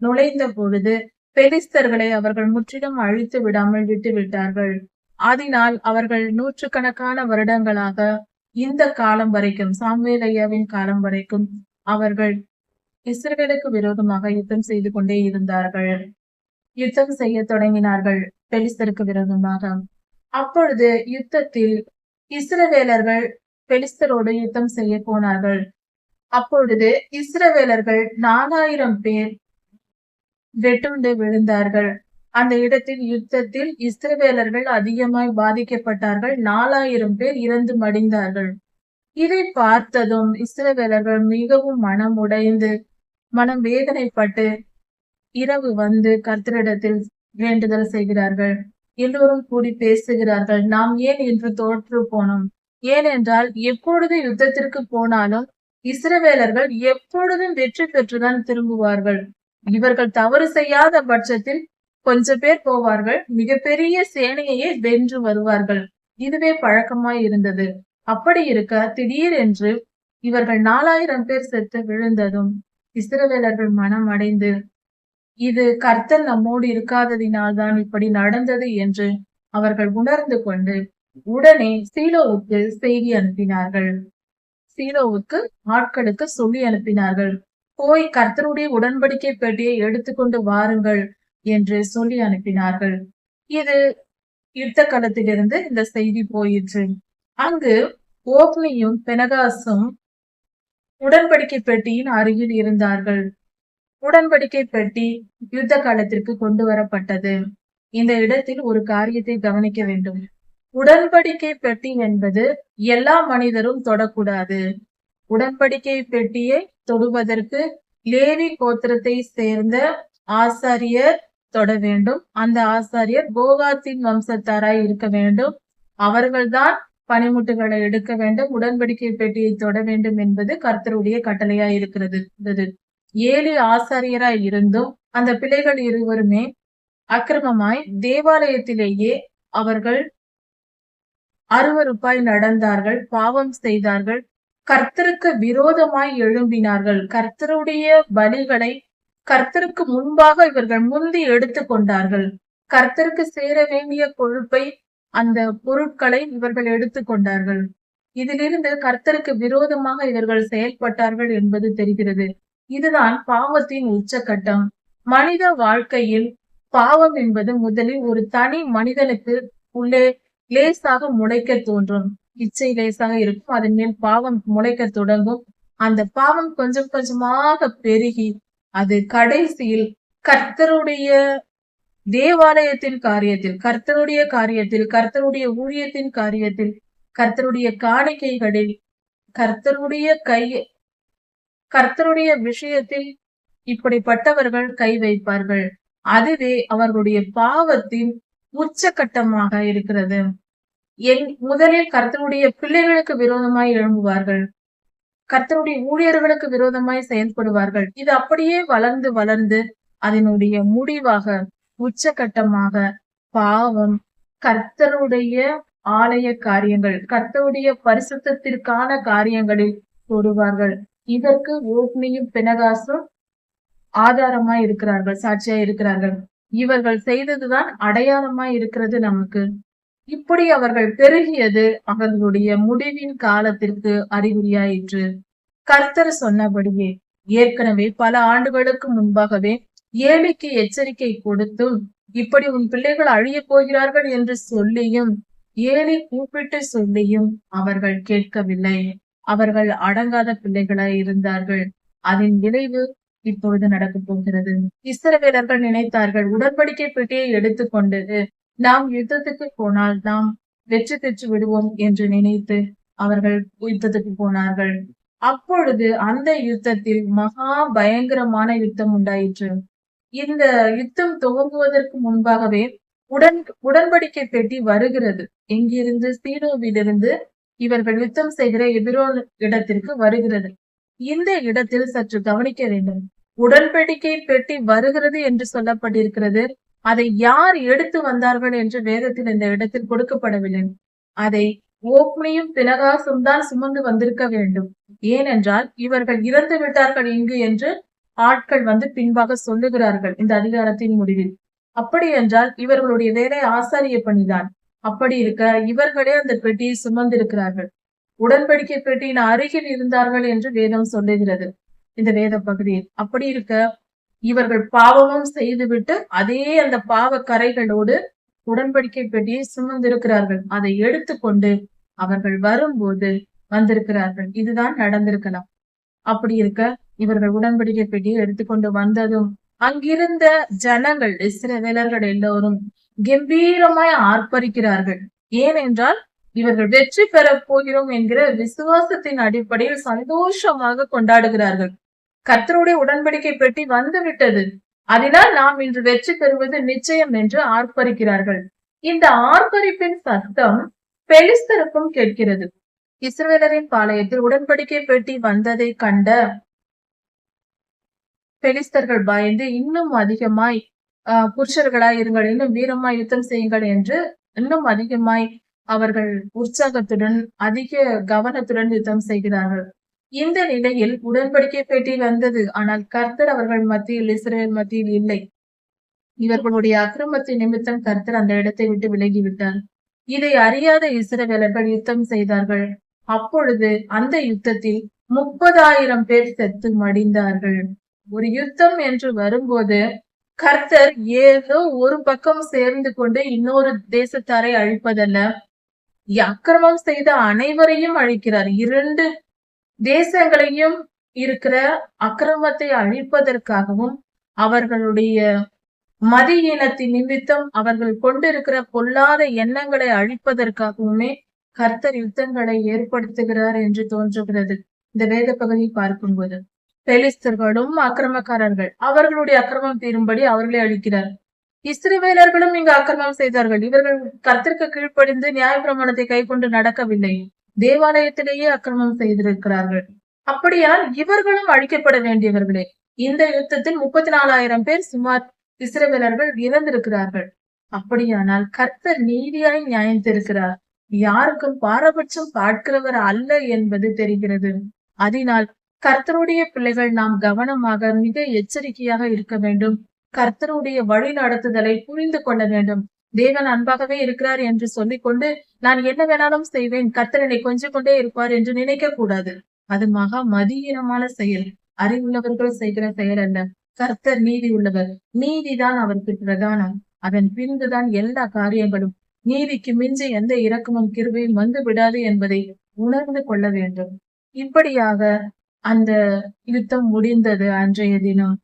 நுழைந்த பொழுது பெலிஸ்தர்களை அவர்கள் முற்றிலும் அழித்து விடாமல் விட்டு விட்டார்கள். அதனால் அவர்கள் நூற்றுக்கணக்கான வருடங்களாக இந்த காலம் வரைக்கும், சாமுவேல் ஐயாவின் காலம் வரைக்கும் அவர்கள் இஸ்ரவேலுக்கு விரோதமாக யுத்தம் செய்து கொண்டே இருந்தார்கள். யுத்தம் செய்ய தொடங்கினார்கள் பெலிஸ்தருக்கு விரோதமாக. அப்பொழுது யுத்தத்தில் இஸ்ரவேலர்கள் பெலிஸ்தரோடு யுத்தம் செய்ய போனார்கள். அப்பொழுது இஸ்ரவேலர்கள் 4000 பேர் வெட்டுண்டு விழுந்தார்கள். அந்த இடத்தில் யுத்தத்தில் இஸ்ரவேலர்கள் அதிகமாய் பாதிக்கப்பட்டார்கள். 4000 பேர் இறந்து மடிந்தார்கள். இதை பார்த்ததும் இஸ்ரவேலர்கள் மிகவும் மனம் உடைந்து, மனம் வேதனைப்பட்டு இரவு வந்து கர்த்தரிடத்தில் வேண்டுதல் செய்கிறார்கள். எல்லோரும் கூடி பேசுகிறார்கள். நாம் ஏன் இன்று தோற்று போனோம்? ஏனென்றால் எப்பொழுது யுத்தத்திற்கு போனாலும் இஸ்ரவேலர்கள் எப்பொழுதும் வெற்றி பெற்றுதான் திரும்புவார்கள். இவர்கள் தவறு செய்யாத பட்சத்தில் கொஞ்சம் பேர் போவார்கள், மிகப்பெரிய சேனையே வென்று வருவார்கள். இதுவே பழக்கமாய் இருந்தது. அப்படி இருக்க திடீரென்று இவர்கள் 4000 பேர் செத்து விழுந்ததும் இஸ்ரவேலர்கள் மனம் அடைந்து, இது கர்த்தர் நம்மோடு இருக்காததினால்தான் இப்படி நடந்தது என்று அவர்கள் உணர்ந்து கொண்டு உடனே சீலோவுக்கு செய்தி அனுப்பினார்கள். சீலோவுக்கு ஆட்களுக்கு சொல்லி அனுப்பினார்கள். போய் கர்த்தருடைய உடன்படிக்கை பெட்டியை எடுத்துக்கொண்டு வாருங்கள் என்று சொல்லி அனுப்பினார்கள். இது யுத்த களத்திலிருந்து இந்த செய்தி போயிற்று. அங்கு ஓப்னியும் பெனகாசும் உடன்படிக்கை பெட்டியின் அருகில் இருந்தார்கள். உடன்படிக்கை பெட்டி யுத்த காலத்திற்கு கொண்டு வரப்பட்டது. இந்த இடத்தில் ஒரு காரியத்தை கவனிக்க வேண்டும். உடன்படிக்கை பெட்டி என்பது எல்லா மனிதரும் தொடக்கூடாது. உடன்படிக்கை பெட்டியை தொடுவதற்கு லேவி கோத்திரத்தை சேர்ந்த ஆசாரியர் தொட வேண்டும். அந்த ஆசாரியர் கோகாத்தின் வம்சத்தாராய் இருக்க வேண்டும். அவர்கள்தான் பனிமுட்டுகளை எடுக்க வேண்டும், உடன்படிக்கை பெட்டியை தொட வேண்டும் என்பது கர்த்தருடைய கட்டளையாய் இருக்கிறது. 7 ஆசாரியராய் இருந்தும் அந்த பிள்ளைகள் இருவருமே அக்கிரமமாய் தேவாலயத்திலேயே அவர்கள் அருவருப்பாய் நடந்தார்கள், பாவம் செய்தார்கள், கர்த்தருக்கு விரோதமாய் எழும்பினார்கள். கர்த்தருடைய பலிகளை கர்த்தருக்கு முன்பாக இவர்கள் முந்தி எடுத்து கொண்டார்கள். கர்த்தருக்கு சேர வேண்டிய கொழுப்பை, அந்த பொருட்களை இவர்கள் எடுத்துக்கொண்டார்கள். இதிலிருந்து கர்த்தருக்கு விரோதமாக இவர்கள் செயல்பட்டார்கள் என்பது தெரிகிறது. இதுதான் பாவத்தின் உச்சகட்டம். மனித வாழ்க்கையில் பாவம் என்பது முதலில் ஒரு தனி மனிதனுக்கு உள்ளே லேசாக முளைக்க தோன்றும். இச்சை லேசாக இருக்கும். அதன் மேல் பாவம் முளைக்க தொடங்கும். அந்த பாவம் கொஞ்சம் கொஞ்சமாக பெருகி அது கடைசியில் கர்த்தருடைய தேவாலயத்தின் காரியத்தில், கர்த்தருடைய காரியத்தில், கர்த்தருடைய ஊழியத்தின் காரியத்தில், கர்த்தருடைய காணிக்கைகளில், கர்த்தருடைய கை கர்த்தருடைய விஷயத்தில் இப்படிப்பட்டவர்கள் கை வைப்பார்கள். அதுவே அவர்களுடைய பாவத்தின் உச்சகட்டமாக இருக்கிறது. முதலில் கர்த்தருடைய பிள்ளைகளுக்கு விரோதமாய் எழும்புவார்கள். கர்த்தருடைய ஊழியர்களுக்கு விரோதமாய் செயல்படுவார்கள். இது அப்படியே வளர்ந்து வளர்ந்து அதனுடைய முடிவாக உச்சகட்டமாக பாவம் கர்த்தருடைய ஆலய காரியங்கள், கர்த்தருடைய பரிசுத்தத்திற்கான காரியங்களில் தொடுவார்கள். இதற்கு ஓப்னியும் பினகாசும் ஆதாரமாய் இருக்கிறார்கள், சாட்சியாய் இருக்கிறார்கள். இவர்கள் செய்ததுதான் அடையாளமாய் இருக்கிறது நமக்கு. இப்படி அவர்கள் பெருகியது அவர்களுடைய முடிவின் காலத்திற்கு அறிகுறியாயிற்று. கர்த்தர் சொன்னபடியே ஏற்கனவே பல ஆண்டுகளுக்கு முன்பாகவே ஏலிக்கு எச்சரிக்கை கொடுத்தும், இப்படி உன் பிள்ளைகள் அழியப் போகிறார்கள் என்று சொல்லியும், ஏலி கூப்பிட்டு சொல்லியும் அவர்கள் கேட்கவில்லை. அவர்கள் அடங்காத பிள்ளைகளாய் இருந்தார்கள். அதன் விளைவு இப்பொழுது நடக்கப் போகிறது. இஸ்ரவேலர்கள் நினைத்தார்கள், உடன்படிக்கை பெட்டியை எடுத்துக்கொண்டு நாம் யுத்தத்துக்கு போனால் நாம் வெற்றி பெற்று விடுவோம் என்று நினைத்து அவர்கள் யுத்தத்துக்கு போனார்கள். அப்பொழுது அந்த யுத்தத்தில் மகா பயங்கரமான யுத்தம் உண்டாயிற்று. இந்த யுத்தம் துவங்குவதற்கு முன்பாகவே உடன்படிக்கை பெட்டி வருகிறது. எங்கிருந்து? சீலோவிலிருந்து இவர்கள் யுத்தம் செய்கிற எபிரோன் இடத்திற்கு வருகிறது. இந்த இடத்தில் சற்று கவனிக்க வேண்டும். உடன்படிக்கை பெட்டி வருகிறது என்று சொல்லப்பட்டிருக்கிறது. அதை யார் எடுத்து வந்தார்கள் என்று வேதத்தில் இந்த இடத்தில் கொடுக்கப்படவில்லை. அதை ஓப்னியும் பினகாசும் தான் சுமந்து வந்திருக்க வேண்டும். ஏனென்றால் இவர்கள் இறந்து விட்டார்கள் இங்கு என்று ஆட்கள் வந்து பின்பாக சொல்லுகிறார்கள் இந்த அதிகாரத்தின் முடிவில். அப்படி என்றால் இவர்களுடைய வேலை ஆசாரிய பணிதான். அப்படி இருக்க இவர்களே அந்த பெட்டியை சுமந்திருக்கிறார்கள். உடன்படிக்கை பெட்டியின் அருகில் இருந்தார்கள் என்று வேதம் சொல்லுகிறது இந்த வேத பகுதியில். அப்படி இருக்க இவர்கள் பாவமும் செய்துவிட்டு அதே அந்த பாவ கரைகளோடு உடன்படிக்கை பெட்டியை சுமந்திருக்கிறார்கள். அதை எடுத்துக்கொண்டு அவர்கள் வரும்போது வந்திருக்கிறார்கள். இதுதான் நடந்திருக்கலாம். அப்படி இருக்க இவர்கள் உடன்படிக்கை பெட்டியை எடுத்துக்கொண்டு வந்ததும் அங்கிருந்த ஜனங்கள், இஸ்ரவேலர்கள் எல்லோரும் கம்பீரமாய் ஆர்ப்பரிக்கிறார்கள். ஏனென்றால் இவர்கள் வெற்றி பெற போகிறோம் என்கிற விசுவாசத்தின் அடிப்படையில் சந்தோஷமாக கொண்டாடுகிறார்கள். கர்த்தருடைய உடன்படிக்கை பெட்டி வந்து விட்டது, அதனால் நாம் இன்று வெற்றி பெறுவது நிச்சயம் என்று ஆர்ப்பரிக்கிறார்கள். இந்த ஆர்ப்பரிப்பின் சத்தம் பெலிஸ்தருக்கும் கேட்கிறது. இஸ்ரவேலரின் பாளையத்தில் உடன்படிக்கை பெட்டி வந்ததை கண்ட பெலிஸ்தர்கள் பயந்து இன்னும் அதிகமாய் புருஷர்களாய் இருங்கள், இன்னும் வீரமாய் யுத்தம் செய்யுங்கள் என்று இன்னும் அதிகமாய் அவர்கள் உற்சாகத்துடன் அதிக கவனத்துடன் யுத்தம் செய்கிறார்கள். இந்த நிலையில் உடன்படிக்கை பெட்டி வந்தது. ஆனால் கர்த்தர் அவர்கள் மத்தியில், இஸ்ரவேல் மத்தியில் இல்லை. இவர்களுடைய அக்கிரமத்தின் நிமித்தம் கர்த்தர் அந்த இடத்தை விட்டு விலகிவிட்டார். இதை அறியாத இஸ்ரவேலர்கள் யுத்தம் செய்தார்கள். அப்பொழுது அந்த யுத்தத்தில் 30,000 பேர் செத்து மடிந்தார்கள். ஒரு யுத்தம் என்று வரும்போது கர்த்தர் ஏதோ ஒரு பக்கம் சேர்ந்து கொண்டு இன்னொரு தேசத்தாரை அழிப்பதல்ல, அக்கிரமம் செய்த அனைவரையும் அழிக்கிறார். 2 தேசங்களையும் இருக்கிற அக்கிரமத்தை அழிப்பதற்காகவும் அவர்களுடைய மதியினத்தின் நிமித்தம் அவர்கள் கொண்டிருக்கிற பொல்லாத எண்ணங்களை அழிப்பதற்காகவுமே கர்த்தர் யுத்தங்களை ஏற்படுத்துகிறார் என்று தோன்றுகிறது இந்த வேத பகுதியை பார்க்கும்போது. பெலிஸ்தர்களும் அக்கிரமக்காரர்கள், அவர்களுடைய அக்கிரமம் தீரும்படி அவர்களை அழிக்கிறார். இஸ்ரவேலர்களும் இங்கு அக்கிரமம் செய்தார்கள். இவர்கள் கர்த்தருக்கு கீழ்ப்படிந்து நியாயப்பிரமாணத்தை கை கொண்டு நடக்கவில்லை. தேவாலயத்திலேயே அக்கிரமம் செய்திருக்கிறார்கள். அப்படியால் இவர்களும் அழிக்கப்பட வேண்டியவர்களே. இந்த யுத்தத்தில் 34,000 பேர் சுமார் இஸ்ரவேலர்கள் இறந்திருக்கிறார்கள். அப்படியானால் கர்த்தர் நீதியாய் நியாயத்திருக்கிறார், யாருக்கும் பாரபட்சம் பார்க்கிறவர் அல்ல என்பது தெரிகிறது. அதனால் கர்த்தருடைய பிள்ளைகள் நாம் கவனமாக மிக எச்சரிக்கையாக இருக்க வேண்டும். கர்த்தருடைய வழி நடத்துதலை புரிந்து கொள்ள வேண்டும். தேவன் அன்பாகவே இருக்கிறார் என்று சொல்லிக்கொண்டு நான் என்ன வேணாலும் செய்வேன், கர்த்தர் என்னை கொஞ்சம் கொண்டே இருப்பார் என்று நினைக்க கூடாது. அது மகா மதியீனமான செயல், அறிவுள்ளவர்கள் செய்கிற செயல் அல்ல. கர்த்தர் நீதி உள்ளவர். நீதிதான் அவருக்கு பிரதானம். அதன் பின்புதான் எல்லா காரியங்களும். நீதிக்கு மிஞ்சி எந்த இரக்கமும் கிருபையும் வந்து விடாது என்பதை உணர்ந்து கொள்ள வேண்டும். இப்படியாக அந்த யுத்தம் முடிந்தது. அன்றைய தினம்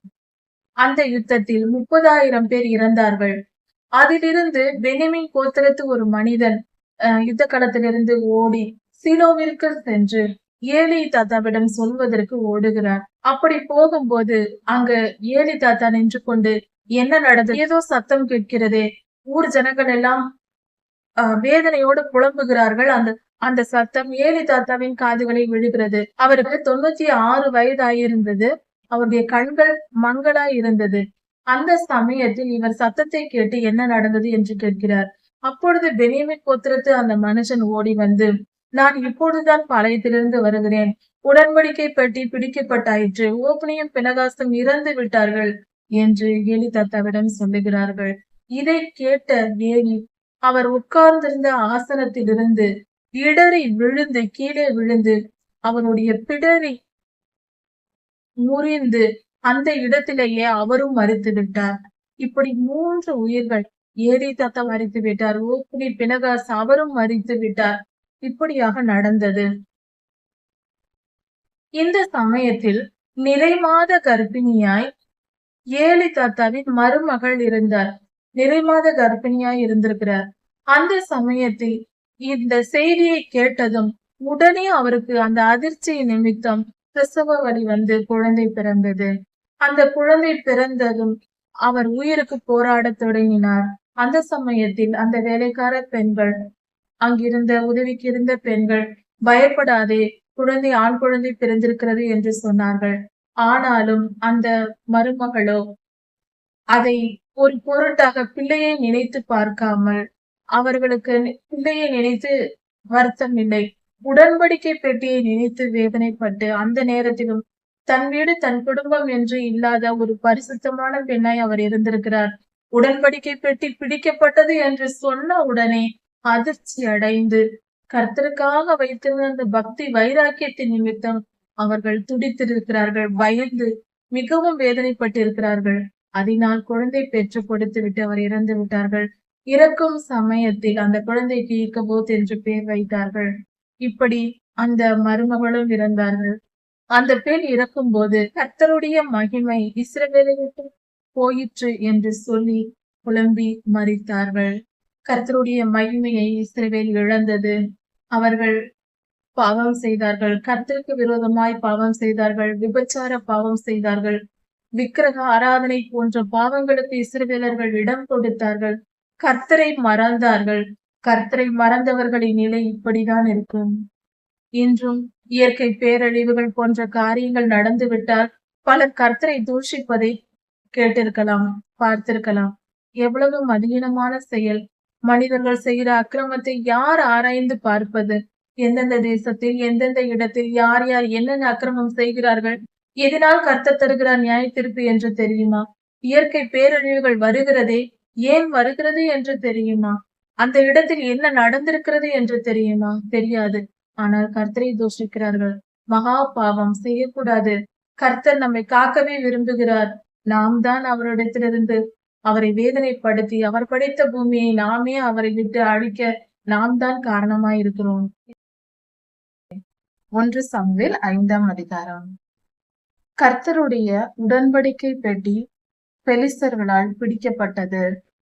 அந்த யுத்தத்தில் 30,000 பேர் இறந்தார்கள். அதிலிருந்து பென்யமீன் கோத்திரத்து ஒரு மனிதன் யுத்த களத்திலிருந்து ஓடி சீலோவிற்கு சென்று ஏலி தாத்தாவிடம் சொல்வதற்கு ஓடுகிறார். அப்படி போகும்போது அங்க ஏலி தாத்தா நின்று கொண்டு என்ன நடந்தது, ஏதோ சத்தம் கேட்கிறதே, ஊர் ஜனங்கள் எல்லாம் வேதனையோடு புலம்புகிறார்கள். அந்த அந்த சத்தம் ஏலி தாத்தாவின் காதுகளில் விழுகிறது. அவருக்கு 96 வயதாயிருந்தது. அவருடைய கண்கள் மங்களாய் இருந்தது. அந்த சமயத்தில் இவர் சத்தத்தை கேட்டு என்ன நடந்தது என்று கேட்கிறார். அப்பொழுது பென்யமீன் கோத்திரத்து அந்த மனுஷன் ஓடி வந்து, நான் இப்பொழுதுதான் பாளையத்திலிருந்து வருகிறேன். உடன்படிக்கை பெட்டி பிடிக்கப்பட்டாயிற்று. ஓப்னியும் பினகாசும் இறந்து விட்டார்கள் என்று ஏலி தாத்தாவிடம் சொல்லுகிறார்கள். இதை கேட்ட ஏலி அவர் உட்கார்ந்திருந்த ஆசனத்திலிருந்து இடறி விழுந்து கீழே விழுந்து அவருடைய பிடரி முறிந்து அந்த இடத்திலேயே அவரும் மரித்து விட்டார். இப்படி 3 உயிர்கள், ஏலி தாத்தா மரித்து விட்டார், ஓப்னி பினகாஸ் அவரும் மரித்து விட்டார். இப்படியாக நடந்தது. இந்த சமயத்தில் நிறைமாத கர்ப்பிணியாய் ஏலி தாத்தாவின் மருமகள் இருந்தார். நிறைமாத கர்ப்பிணியாய் இருந்திருக்கிறார். அந்த சமயத்தில் இந்த செய்தியை கேட்டதும் உடனே அவருக்கு அந்த அதிர்ச்சி நிமித்தம் பிரசவ வலி வந்து குழந்தை பிறந்தது. அந்த குழந்தை பிறந்ததும் அவர் உயிருக்கு போராட தொடங்கினார். அந்த சமயத்தில் அந்த வேலைக்கார பெண்கள், அங்கிருந்த உதவிக்கு இருந்த பெண்கள், பயப்படாதே, குழந்தை ஆண் குழந்தை பிறந்திருக்கிறது என்று சொன்னார்கள். ஆனாலும் அந்த மருமகளோ அதை ஒரு பொருட்டாக பிள்ளையை நினைத்து பார்க்காமல், அவர்களுக்கு பிள்ளையை நினைத்து வருத்தம் இல்லை, உடன்படிக்கை பெட்டியை நினைத்து வேதனைப்பட்டு அந்த நேரத்திலும் தன் வீடு தன் குடும்பம் என்று இல்லாத ஒரு பரிசுத்தமான பெண்ணாய் அவர் இருந்திருக்கிறார். உடன்படிக்கை பெட்டி பிடிக்கப்பட்டது என்று சொன்ன உடனே அதிர்ச்சி அடைந்து கர்த்தருக்காக வைத்திருந்த அந்த பக்தி வைராக்கியத்தின் நிமித்தம் அவர்கள் துடித்திருக்கிறார்கள். பயந்து மிகவும் வேதனைப்பட்டிருக்கிறார்கள். அதனால் குழந்தை பெற்று கொடுத்து விட்டு அவர் இறந்து விட்டார்கள். இறக்கும் சமயத்தில் அந்த குழந்தைக்கு ஈக்கபோத் என்று பெயர் வைத்தார்கள். இப்படி அந்த மருமகளும் இறந்தார்கள். அந்த பெண் இறக்கும் போது கர்த்தருடைய மகிமை இஸ்ரவேலை விட்டு போயிற்று என்று சொல்லி புலம்பி மரித்தார்கள். கர்த்தருடைய மகிமையை இஸ்ரவேல் இழந்தது. அவர்கள் பாவம் செய்தார்கள். கர்த்தருக்கு விரோதமாய் பாவம் செய்தார்கள். விபச்சார பாவம் செய்தார்கள். விக்கிரக ஆராதனை போன்ற பாவங்களுக்கு இஸ்ரவேலர்கள் இடம் கொடுத்தார்கள். கர்த்தரை மறந்தார்கள். கர்த்தரை மறந்தவர்களின் நிலை இப்படிதான் இருக்கும். இன்றும் இயற்கை பேரழிவுகள் போன்ற காரியங்கள் நடந்துவிட்டால் பலர் கர்த்தரை தூஷிப்பதை கேட்டிருக்கலாம், பார்த்திருக்கலாம். எவ்வளவு மதியீனமான செயல்! மனிதர்கள் செய்கிற அக்கிரமத்தை யார் ஆராய்ந்து பார்ப்பது? எந்தெந்த தேசத்தில் எந்தெந்த இடத்தில் யார் யார் என்னென்ன அக்கிரமம் செய்கிறார்கள், எதனால் கர்த்தர் தருகிறார் நியாய தீர்ப்பு என்று தெரியுமா? இயற்கை பேரழிவுகள் வருகிறதே ஏன் வருகிறது என்று தெரியுமா? அந்த இடத்தில் என்ன நடந்திருக்கிறது என்று தெரியுமா? தெரியாது. ஆனால் கர்த்தரை தூஷிக்கிறார்கள். மகா பாவம் செய்யக்கூடாது. கர்த்தர் நம்மை காக்கவே விரும்புகிறார். நாம் தான் அவரிடத்திலிருந்து அவரை வேதனைப்படுத்தி அவர் படைத்த பூமியை நாமே அவரை விட்டு அழிக்க நாம் தான் காரணமாய் இருக்கிறோம். 1 சாமுவேல் 5ஆம் அதிகாரம். கர்த்தருடைய உடன்படிக்கை பெட்டி பெலிஸ்தர்களால் பிடிக்கப்பட்டது.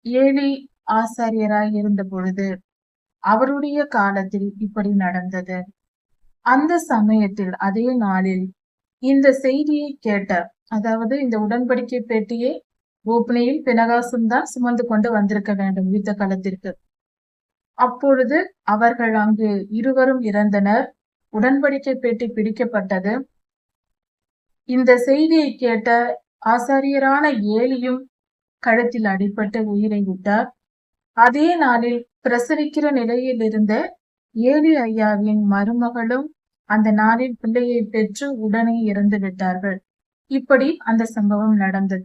ஏலி ஆசாரியராய் இருந்த பொழுது அவருடைய காலத்தில் இப்படி நடந்தது. அந்த சமயத்தில் அதே நாளில் இந்த செய்தியை கேட்ட, அதாவது இந்த உடன்படிக்கை பெட்டியை ஓப்னியும் பினகாசும் தான் சுமந்து கொண்டு வந்திருக்க வேண்டும் யுத்த களத்திற்கு. அப்பொழுது அவர்கள் அங்கு இருவரும் இறந்தனர். உடன்படிக்கை பெட்டி பிடிக்கப்பட்டது. இந்த செய்தியை கேட்ட ஆசாரியரான ஏலியும் கழுத்தில் அடிபட்டு உயிரை விட்டார். அதே நாளில் பிரசவிக்கிற நிலையில் இருந்த ஏலி ஐயாவின் மருமகளும் அந்த நாளில் பிள்ளையை பெற்று உடனே இறந்து விட்டார்கள். இப்படி அந்த சம்பவம் நடந்தது.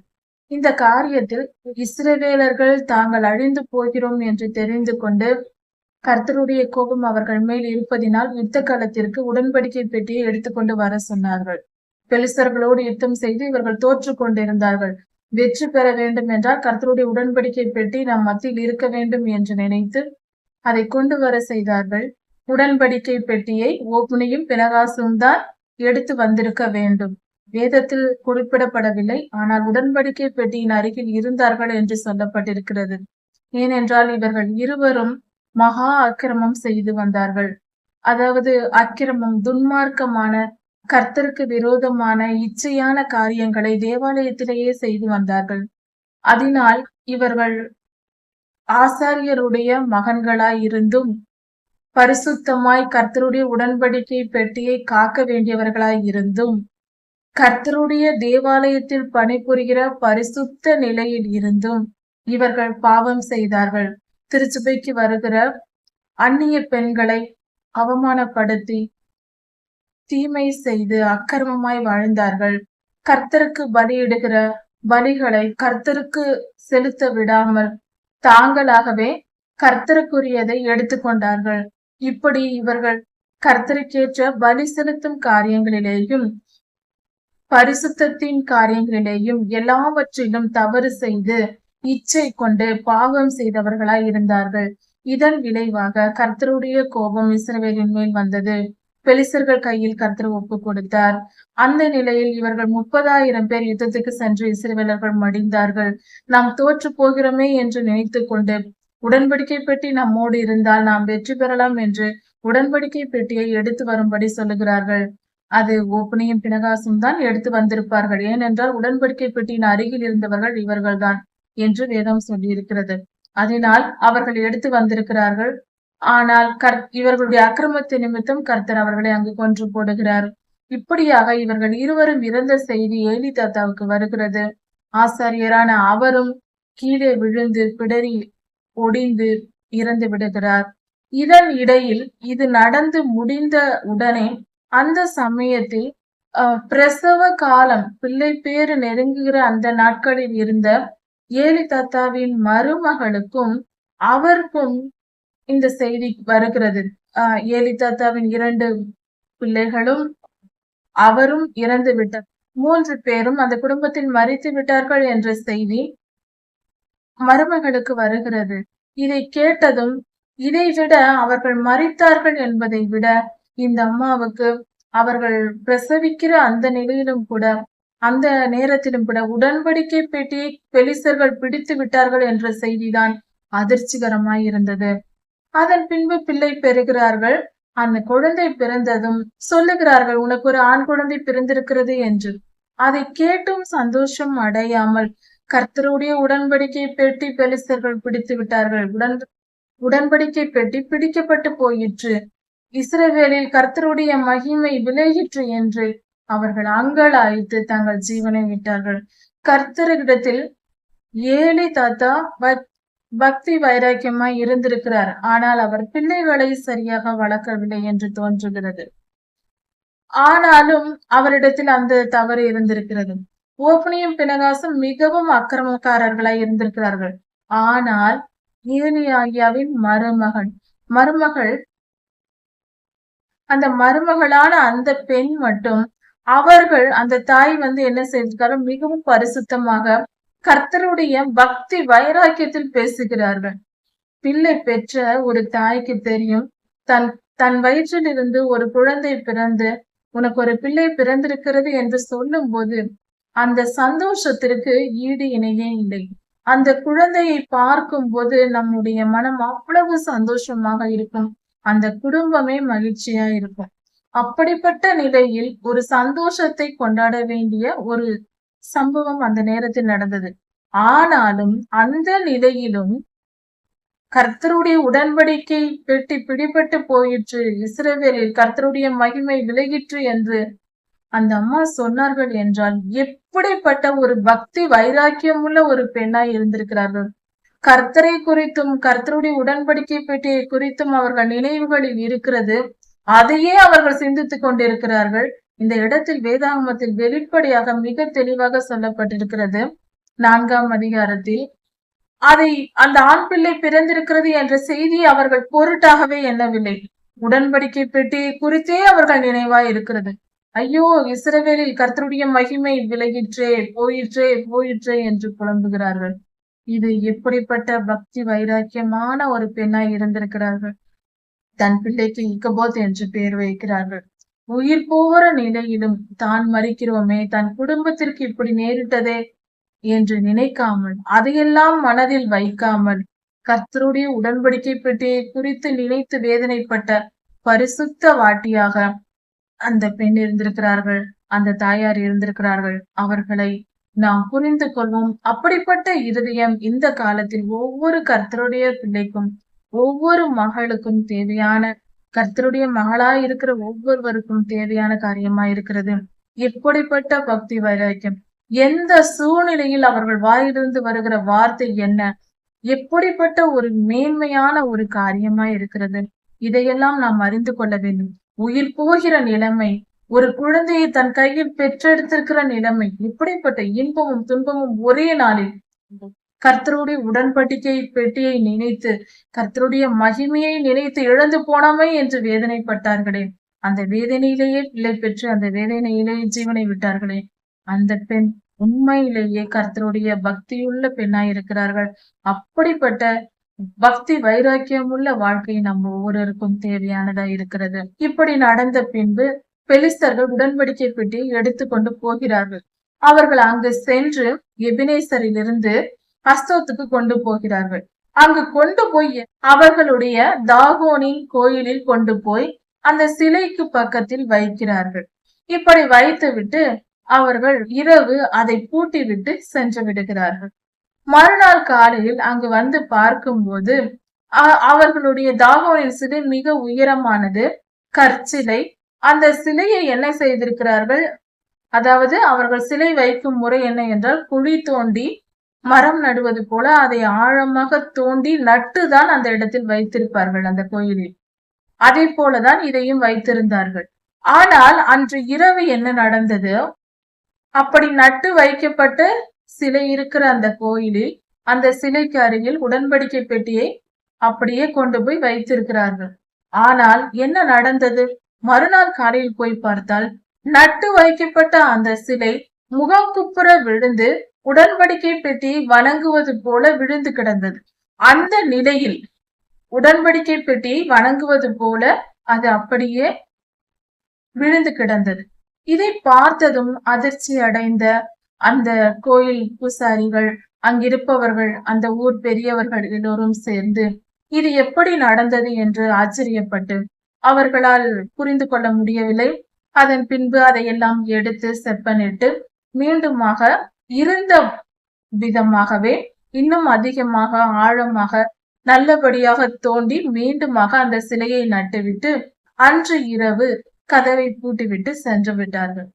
இந்த காரியத்தில் இஸ்ரவேலர்கள் தாங்கள் அழிந்து போகிறோம் என்று தெரிந்து கொண்டு கர்த்தருடைய கோபம் அவர்கள் மேல் இருப்பதினால் யுத்த காலத்திற்கு உடன்படிக்கை பெட்டியை எடுத்துக்கொண்டு வர சொன்னார்கள். பெலிஸ்தர்களோடு யுத்தம் செய்து இவர்கள் தோற்று கொண்டிருந்தார்கள். வெற்றி பெற வேண்டும் என்றால் கர்த்தருடைய உடன்படிக்கை பெட்டி நம் மத்தியில் இருக்க வேண்டும் என்று நினைத்து அதை கொண்டு வர செய்தார்கள். உடன்படிக்கை பெட்டியை ஓப்னியும் பினகாசும் தான் எடுத்து வந்திருக்க வேண்டும். வேதத்தில் குறிப்பிடப்படவில்லை, ஆனால் உடன்படிக்கை பெட்டியின் அருகில் இருந்தார்கள் என்று சொல்லப்பட்டிருக்கிறது. ஏனென்றால் இவர்கள் இருவரும் மகா அக்கிரமம் செய்து வந்தார்கள். அதாவது அக்கிரமம், துன்மார்க்கமான, கர்த்தருக்கு விரோதமான இச்சையான காரியங்களை தேவாலயத்திலேயே செய்து வந்தார்கள். அதனால் இவர்கள் ஆசாரியருடைய மகன்களாய் இருந்தும் பரிசுத்தமாய் கர்த்தருடைய உடன்படிக்கை பெட்டியை காக்க வேண்டியவர்களாய் இருந்தும் கர்த்தருடைய தேவாலயத்தில் பணிபுரிகிற பரிசுத்த நிலையில் இருந்தும் இவர்கள் பாவம் செய்தார்கள். திருச்சபைக்கு வருகிற அந்நிய பெண்களை அவமானப்படுத்தி தீமை செய்து அக்கிரமமாய் வாழ்ந்தார்கள். கர்த்தருக்கு பலியிடுகிற பலிகளை கர்த்தருக்கு செலுத்த விடாமல் தாங்களாகவே கர்த்தருக்குரியதை எடுத்துக்கொண்டார்கள். இப்படி இவர்கள் கர்த்தருக்கேற்ற பலி செலுத்தும் காரியங்களிலேயும் பரிசுத்தத்தின் காரியங்களிலேயும் எல்லாவற்றிலும் தவறு செய்து இச்சை கொண்டு பாவம் செய்தவர்களாய் இருந்தார்கள். இதன் விளைவாக கர்த்தருடைய கோபம் இஸ்ரவேலின் மேல் வந்தது. பெலிஸ்தர்கள் கையில் கர்த்தர் ஒப்பு கொடுத்தார். அந்த நிலையில் இவர்கள் 30,000 பேர் யுத்தத்துக்கு சென்று இஸ்ரவேலர்கள் மடிந்தார்கள். நாம் தோற்று போகிறோமே என்று நினைத்து கொண்டு உடன்படிக்கை பெட்டி நம்மோடு இருந்தால் நாம் வெற்றி பெறலாம் என்று உடன்படிக்கை பெட்டியை எடுத்து வரும்படி சொல்லுகிறார்கள். அது ஓப்னியும் பினகாசும் தான் எடுத்து வந்திருப்பார்கள். ஏனென்றால் உடன்படிக்கை பெட்டியின் அருகில் இருந்தவர்கள் இவர்கள்தான் என்று வேதம் சொல்லி இருக்கிறது. அதனால் அவர்கள் எடுத்து வந்திருக்கிறார்கள். ஆனால் இவர்களுடைய அக்கிரமத்து நிமித்தம் கர்த்தர் அவர்களை அங்கு கொன்று போடுகிறார். இப்படியாக இவர்கள் இருவரும் இறந்த செய்தி ஏலி தாத்தாவுக்கு வருகிறது. ஆசாரியரான அவரும் கீழே விழுந்து பிடரி ஒடிந்து இறந்து விடுகிறார். இதன் இடையில் இது நடந்து முடிந்த உடனே அந்த சமயத்தில் பிரசவ காலம், பிள்ளை பேறு நெருங்குகிற அந்த நாட்களில் இருந்த ஏலி தாத்தாவின் மருமகளுக்கும் அவருக்கும் இந்த செய்தி வருகிறது. ஏலி தாத்தாவின் 2 பிள்ளைகளும் அவரும் இறந்து விட்டார். 3 பேரும் அந்த குடும்பத்தில் மரித்து விட்டார்கள் என்ற செய்தி மருமகளுக்கு வருகிறது. இதை கேட்டதும் இதை விட அவர்கள் மரித்தார்கள் என்பதை விட இந்த அம்மாவுக்கு அவர்கள் பிரசவிக்கிற அந்த நிலையிலும் கூட, அந்த நேரத்திலும் கூட உடன்படிக்கை பெட்டியை பெலிஸ்தர்கள் பிடித்து விட்டார்கள் என்ற செய்திதான் அதிர்ச்சிகரமாய் இருந்தது. அதன் பின்பு பிள்ளை பெறுகிறார்கள். அந்த குழந்தை பிறந்ததும் சொல்லுகிறார்கள், உனக்கு ஒரு ஆண் குழந்தை பிறந்திருக்கிறது என்று. அதை கேட்டும் சந்தோஷம் அடையாமல் கர்த்தருடைய உடன்படிக்கை பெட்டி பெலிஸ்தர்கள் பிடித்து விட்டார்கள். உடன்படிக்கை பெட்டி பிடிக்கப்பட்டு போயிற்று. இஸ்ரவேலில் கர்த்தருடைய மகிமை விலகிற்று என்று அவர்கள் அங்கலாய்த்து தங்கள் ஜீவனை விட்டார்கள். கர்த்தரிடத்தில் ஏலி தாத்தா பக்தி வைராக்கியமாய் இருந்திருக்கிறார். ஆனால் அவர் பிள்ளைகளை சரியாக வளர்க்கவில்லை என்று தோன்றுகிறது. ஆனாலும் அவரிடத்தில் அந்த தவறு இருந்திருக்கிறது. ஓப்னியும் பினகாசும் மிகவும் அக்கிரமக்காரர்களாய் இருந்திருக்கிறார்கள். ஆனால் ஏலியாவின் மருமகள் அந்த மருமகளான அந்த பெண் மட்டும், அவர்கள் அந்த தாய் என்ன செய்திருக்காரு, மிகவும் பரிசுத்தமாக கர்த்தருடைய பக்தி வைராக்கியத்தில் பேசுகிறார்கள். பிள்ளை பெற்ற ஒரு தாய்க்கு தெரியும், தன் வயிற்றில் இருந்து ஒரு குழந்தை பிறந்து உனக்கு ஒரு பிள்ளை பிறந்திருக்கிறது என்று சொல்லும் போது அந்த சந்தோஷத்திற்கு ஈடு இணையே இல்லை. அந்த குழந்தையை பார்க்கும் போது நம்முடைய மனம் அவ்வளவு சந்தோஷமாக இருக்கும். அந்த குடும்பமே மகிழ்ச்சியா இருக்கும். அப்படிப்பட்ட நிலையில் ஒரு சந்தோஷத்தை கொண்டாட வேண்டிய ஒரு சம்பவம் அந்த நேரத்தில் நடந்தது. ஆனாலும் அந்த நிலையிலும் கர்த்தருடைய உடன்படிக்கை பெட்டி பிடிபட்டு போயிற்று, இஸ்ரவேலில் கர்த்தருடைய மகிமை விலகிற்று என்று அந்த அம்மா சொன்னார்கள் என்றால் எப்படிப்பட்ட ஒரு பக்தி வைராக்கியம் உள்ள ஒரு பெண்ணாய் இருந்திருக்கிறார்கள். கர்த்தரை குறித்தும் கர்த்தருடைய உடன்படிக்கை பெட்டியை குறித்தும் அவர்கள் நினைவுகளில் இருக்கிறது. அதையே அவர்கள் சிந்தித்துக் கொண்டிருக்கிறார்கள். இந்த இடத்தில் வேதாகமத்தில் வெளிப்படையாக மிக தெளிவாக சொல்லப்பட்டிருக்கிறது. 4ஆம் அதிகாரத்தில் அந்த ஆண் பிள்ளை பிறந்திருக்கிறது என்ற செய்தியை அவர்கள் பொருட்டாகவே எண்ணவில்லை. உடன்படிக்கை பெட்டியை குறித்தே அவர்கள் நினைவாய் இருக்கிறது. ஐயோ, இஸ்ரவேலில் கர்த்தருடைய மகிமை விலகிற்றே, போயிற்றே, போயிற்றே என்று புலம்புகிறார்கள். இது எப்படிப்பட்ட பக்தி வைராக்கியமான ஒரு பெண்ணாய் இருந்திருக்கிறார்கள். தன் பிள்ளைக்கு இக்கபோத் என்று பெயர் வைக்கிறார்கள். உயிர் போகிற நிலையிலும் தான் மறிக்கிறோமே, தன் குடும்பத்திற்கு இப்படி நேரிட்டதே என்று நினைக்காமல், அதையெல்லாம் மனதில் வைக்காமல், கர்த்தருடைய உடன்படிக்கை பெட்டியை குறித்து நினைத்து வேதனைப்பட்ட பரிசுத்த வாட்டியாக அந்த பெண் இருந்திருக்கிறார்கள், அந்த தாயார் இருந்திருக்கிறார்கள். அவர்களை நாம் புரிந்து கொள்வோம். அப்படிப்பட்ட இருதயம் இந்த காலத்தில் ஒவ்வொரு கர்த்தருடைய பிள்ளைக்கும், ஒவ்வொரு மகளுக்கும் தேவையான, கர்த்தருடைய மகளாய் இருக்கிற ஒவ்வொருவருக்கும் தேவையான காரியமா இருக்கிறது. எப்படிப்பட்ட பக்தி வைராக்கியம்! எந்த சூழ்நிலையில் அவர்கள் வாயிலிருந்து வருகிற வார்த்தை என்ன? எப்படிப்பட்ட ஒரு மேன்மையான ஒரு காரியமா இருக்கிறது! இதையெல்லாம் நாம் அறிந்து கொள்ள வேண்டும். உயிர் போகிற நிலைமை, ஒரு குழந்தையை தன் கையில் பெற்றெடுத்திருக்கிற நிலைமை, இப்படிப்பட்ட இன்பமும் துன்பமும் ஒரே நாளில் கர்த்தருடைய உடன்படிக்கை பெட்டியை நினைத்து, கர்த்தருடைய மகிமையை நினைத்து இழந்து போனோமே என்று வேதனைப்பட்டார்களே, அந்த வேதனையிலேயே பிள்ளை பெற்று அந்த வேதனையிலேயே ஜீவனை விட்டார்களே, அந்த பெண் உண்மையிலேயே கர்த்தருடைய பக்தியுள்ள பெண்ணாய் இருக்கிறார்கள். அப்படிப்பட்ட பக்தி வைராக்கியமுள்ள வாழ்க்கை நம்ம ஒவ்வொருவருக்கும் தேவையானதா இருக்கிறது. இப்படி நடந்த பின்பு பெலிஸ்தர்கள் உடன்படிக்கை பெட்டியை எடுத்துக்கொண்டு போகிறார்கள். அவர்கள் அங்கு சென்று எபினேசரிலிருந்து அஸ்தோத்துக்கு கொண்டு போகிறார்கள். அங்கு கொண்டு போய் அவர்களுடைய தாகோனின் கோயிலில் கொண்டு போய் அந்த சிலைக்கு பக்கத்தில் வைக்கிறார்கள். இப்படி வைத்து விட்டு அவர்கள் இரவு அதை பூட்டி விட்டு சென்று விடுகிறார்கள். மறுநாள் காலையில் அங்கு வந்து பார்க்கும்போது அவர்களுடைய தாகோனின் சிலை மிக உயரமானது, கற்சிலை. அந்த சிலையை என்ன செய்திருக்கிறார்கள்? அதாவது அவர்கள் சிலை வைக்கும் முறை என்ன என்றால், குழி தோண்டி மரம் நடுவது போல அதை ஆழமாக தோண்டி நட்டுதான் அந்த இடத்தில் வைத்திருப்பார்கள் அந்த கோயிலில். அதே போலதான் இதையும் வைத்திருந்தார்கள். ஆனால் அன்று இரவு என்ன நடந்தது? அப்படி நட்டு வைக்கப்பட்ட சிலை இருக்கிற அந்த கோயிலில், அந்த சிலைக்கு அருகில் உடன்படிக்கை பெட்டியை அப்படியே கொண்டு போய் வைத்திருக்கிறார்கள். ஆனால் என்ன நடந்தது? மறுநாள் காலையில் போய் பார்த்தால், நட்டு வைக்கப்பட்ட அந்த சிலை முகங்குப்புற விழுந்து உடன்படிக்கை பெட்டியை வணங்குவது போல விழுந்து கிடந்தது. அந்த நிலையில் உடன்படிக்கை பெட்டியை வணங்குவது போல அது அப்படியே விழுந்து கிடந்தது. இதை பார்த்ததும் அதிர்ச்சி அடைந்த அந்த கோயில் பூசாரிகள், அங்கிருப்பவர்கள், அந்த ஊர் பெரியவர்கள் எல்லோரும் சேர்ந்து இது எப்படி நடந்தது என்று ஆச்சரியப்பட்டு அவர்களால் புரிந்து கொள்ள முடியவில்லை. அதன் பின்பு அதையெல்லாம் எடுத்து செப்பனிட்டு மீண்டுமாக இருந்த விதமாகவே இன்னும் அதிகமாக ஆழமாக நல்லபடியாக தோண்டி மீண்டுமாக அந்த சிலையை நட்டுவிட்டு அன்று இரவு கதவை பூட்டிவிட்டு சென்று விட்டார்கள்.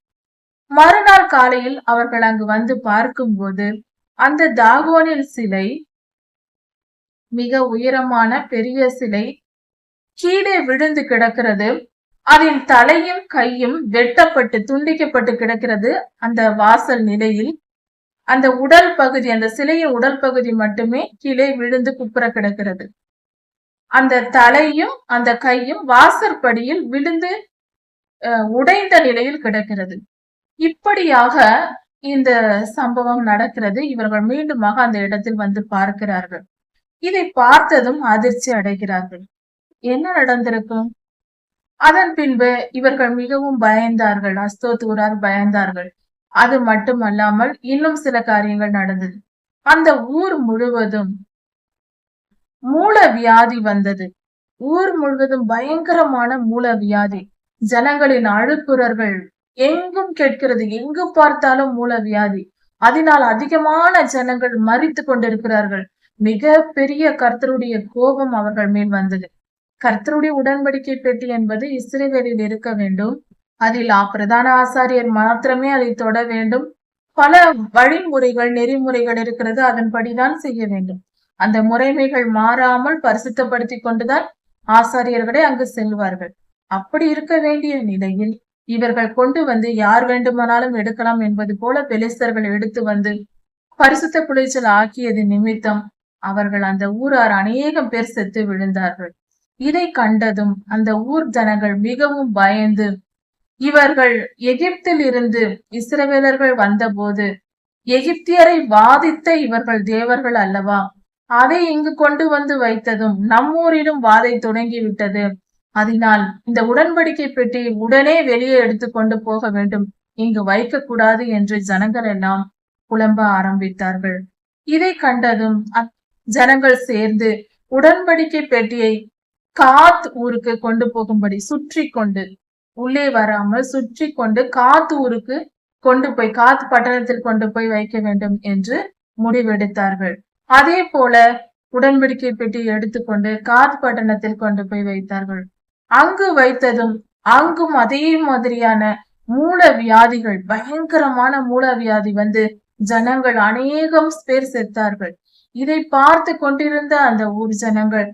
மறுநாள் காலையில் அவர்கள் அங்கு வந்து பார்க்கும்போது அந்த தாகோனில் சிலை, மிக உயரமான பெரிய சிலை, கீழே விழுந்து கிடக்கிறது. அதன் தலையும் கையும் வெட்டப்பட்டு துண்டிக்கப்பட்டு கிடக்கிறது. அந்த வாசல் நிலையில் அந்த உடல் பகுதி, அந்த சிலையின் உடல் பகுதி மட்டுமே கீழே விழுந்து குப்புற கிடக்கிறது. அந்த தலையும் அந்த கையும் வாசற்படியில் விழுந்து உடைந்த நிலையில் கிடக்கிறது. இப்படியாக இந்த சம்பவம் நடக்கிறது. இவர்கள் மீண்டுமாக அந்த இடத்தில் வந்து பார்க்கிறார்கள். இதை பார்த்ததும் அதிர்ச்சி அடைகிறார்கள். என்ன நடந்திருக்கும்? அதன் பின்பு இவர்கள் மிகவும் பயந்தார்கள். அஸ்தோத்தூரார் பயந்தார்கள். அது மட்டுமல்லாமல் இன்னும் சில காரியங்கள் நடந்தது. அந்த ஊர் முழுவதும் மூல வியாதி வந்தது. ஊர் முழுவதும் பயங்கரமான மூல வியாதி. ஜனங்களின் அழுக்குறர்கள் எங்கும் கேட்கிறது. எங்கு பார்த்தாலும் மூல வியாதி. அதனால் அதிகமான ஜனங்கள் மரித்து கொண்டிருக்கிறார்கள். மிக பெரிய கர்த்தருடைய கோபம் அவர்கள் மேல் வந்தது. கர்த்தருடைய உடன்படிக்கை பெட்டி என்பது இஸ்ரவேலில் இருக்க வேண்டும். அதில் பிரதான ஆசாரியர் மாத்திரமே அதை தொட வேண்டும். பல வழிமுறைகள், நெறிமுறைகள் இருக்கிறது. அதன்படிதான் செய்ய வேண்டும். அந்த முறைமைகள் மாறாமல் பரிசுத்தப்படுத்தி கொண்டுதான் ஆசாரியர்களே அங்கு செல்வார்கள். அப்படி இருக்க வேண்டிய நிலையில் இவர்கள் கொண்டு வந்து யார் வேண்டுமானாலும் எடுக்கலாம் என்பது போல பெலிஸ்தர்கள் எடுத்து வந்து பரிசுத்த குலைச்சல் ஆக்கியது நிமித்தம் அவர்கள் அந்த ஊரார் அநேகம் பேர் செத்து விழுந்தார்கள். இதை கண்டதும் அந்த ஊர் ஜனங்கள் மிகவும் பயந்து இவர்கள் எகிப்தில் இருந்து இஸ்ரவேலர்கள் வந்தபோது எகிப்தியரை வாதித்த இவர்கள் தேவர்கள் அல்லவா? அதை இங்கு கொண்டு வந்து வைத்ததும் நம்மூரிலும் வாதை தொடங்கிவிட்டது. அதனால் இந்த உடன்படிக்கை பெட்டியை உடனே வெளியே எடுத்து கொண்டு போக வேண்டும், இங்கு வைக்க கூடாது என்று ஜனங்கள் எல்லாம் புலம்ப ஆரம்பித்தார்கள். இதை கண்டதும் ஜனங்கள் சேர்ந்து உடன்படிக்கை பெட்டியை காத் ஊருக்கு கொண்டு போகும்படி சுற்றி கொண்டு, உள்ளே வராமல் சுற்றி கொண்டு காத் ஊருக்கு கொண்டு போய் காத் பட்டணத்தில் கொண்டு போய் வைக்க வேண்டும் என்று முடிவெடுத்தார்கள். அதே போல உடன்படிக்கை பெட்டியை எடுத்துக்கொண்டு காத் பட்டணத்தில் கொண்டு போய் வைத்தார்கள். அங்கு வைத்ததும் அங்கும் அதே மாதிரியான மூல வியாதிகள், பயங்கரமான மூல வியாதி வந்து ஜனங்கள் அநேகம் பேர் செத்தார்கள். இதை பார்த்து கொண்டிருந்த அந்த ஊர் ஜனங்கள்,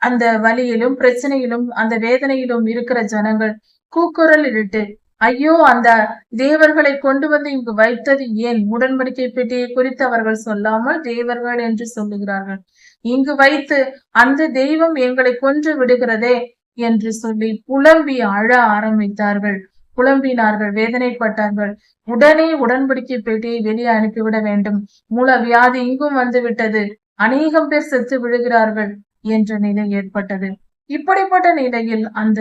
அந்த வலியிலும் பிரச்சனையிலும் அந்த வேதனையிலும் இருக்கிற ஜனங்கள் கூக்குரல் இட்டு, ஐயோ, அந்த தேவர்களை கொண்டு வந்து இங்கு வைத்தது ஏன்? உடன்படிக்கை பெட்டியை குறித்து அவர்கள் சொல்லாமல் தேவர்கள் என்று சொல்லுகிறார்கள். இங்கு வைத்து அந்த தெய்வம் எங்களை கொன்று விடுகிறதே என்று சொல்லி புலம்பி அழ ஆரம்பித்தார்கள். புலம்பினார்கள், வேதனைப்பட்டார்கள். உடனே உடன்படிக்கை பெட்டியை வெளியே அனுப்பிவிட வேண்டும், மூல வியாதி இங்கும் வந்து விட்டது, அநேகம் பேர் செத்து விழுகிறார்கள் என்ற நிலை ஏற்பட்டது. இப்படிப்பட்ட நிலையில் அந்த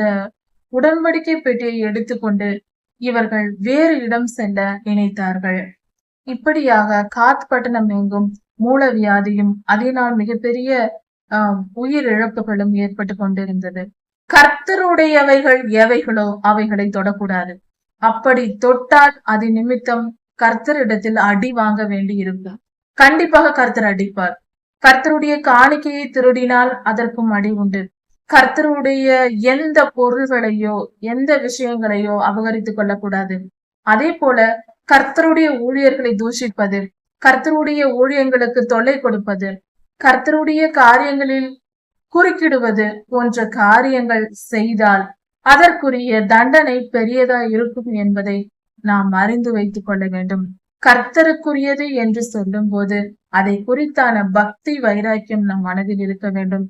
உடன்படிக்கை பெட்டியை எடுத்துக்கொண்டு இவர்கள் வேறு இடம் செல்ல நினைத்தார்கள். இப்படியாக காத் பட்டணம் எங்கும் மூல வியாதியும் அதனால் மிகப்பெரிய உயிர் இழப்புகளும் ஏற்பட்டு கொண்டிருந்தது. கர்த்தருடையவைகள் எவைகளோ அவைகளை தொடக்கூடாது. அப்படி தொட்டால் அது நிமித்தம் கர்த்தரிடத்தில் அடி வாங்க வேண்டி இருக்கும். கண்டிப்பாக கர்த்தர் அடிப்பார். கர்த்தருடைய காணிக்கையை திருடினால் அதற்கும் அடி உண்டு. கர்த்தருடைய எந்த பொருள்களையோ எந்த விஷயங்களையோ அபகரித்துக் கொள்ளக்கூடாது. அதே போல கர்த்தருடைய ஊழியர்களை தூஷிப்பது, கர்த்தருடைய ஊழியங்களுக்கு தொல்லை கொடுப்பது, கர்த்தருடைய காரியங்களில் குறுக்கிடுவது போன்ற காரியங்கள் செய்தால் அதற்குரிய தண்டனை பெரியதா இருக்கும் என்பதை நாம் அறிந்து வைத்துக் கொள்ள வேண்டும். கர்த்தருக்குரியது என்று சொல்லும் போது அதை குறித்தான பக்தி வைராக்கியம் நம் மனதில் இருக்க வேண்டும்.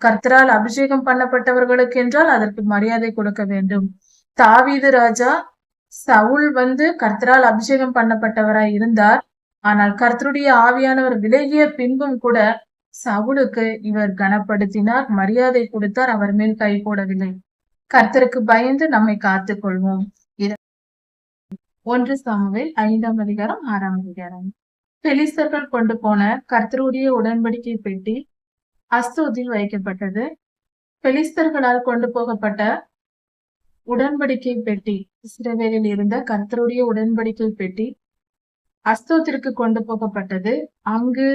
கர்த்தரால் அபிஷேகம் பண்ணப்பட்டவர்களுக்கு என்றால் அதற்கு மரியாதை கொடுக்க வேண்டும். தாவீது ராஜா, சவுல் வந்து கர்த்தரால் அபிஷேகம் பண்ணப்பட்டவராய் இருந்தார். ஆனால் கர்த்தருடைய ஆவியானவர் விலகிய பின்பும் கூட சவுலுக்கு இவர் கனப்படுத்தினார், மரியாதை கொடுத்தார், அவர் மேல் கை போடவில்லை. கர்த்தருக்கு பயந்து நம்மை காத்துக் கொள்வோம். 1 சாமுவேல் 5ஆம் அதிகாரம் 6ஆம் அதிகாரம். பெலிஸ்தர்கள் கொண்டு போன கர்த்தருடைய உடன்படிக்கை பெட்டி அஸ்தோத்தில் வைக்கப்பட்டது. பெலிஸ்தர்களால் கொண்டு போகப்பட்ட உடன்படிக்கை பெட்டி, இஸ்ரவேலில் இருந்த கர்த்தருடைய உடன்படிக்கை பெட்டி அஸ்தோத்திற்கு கொண்டு போகப்பட்டது. அங்கு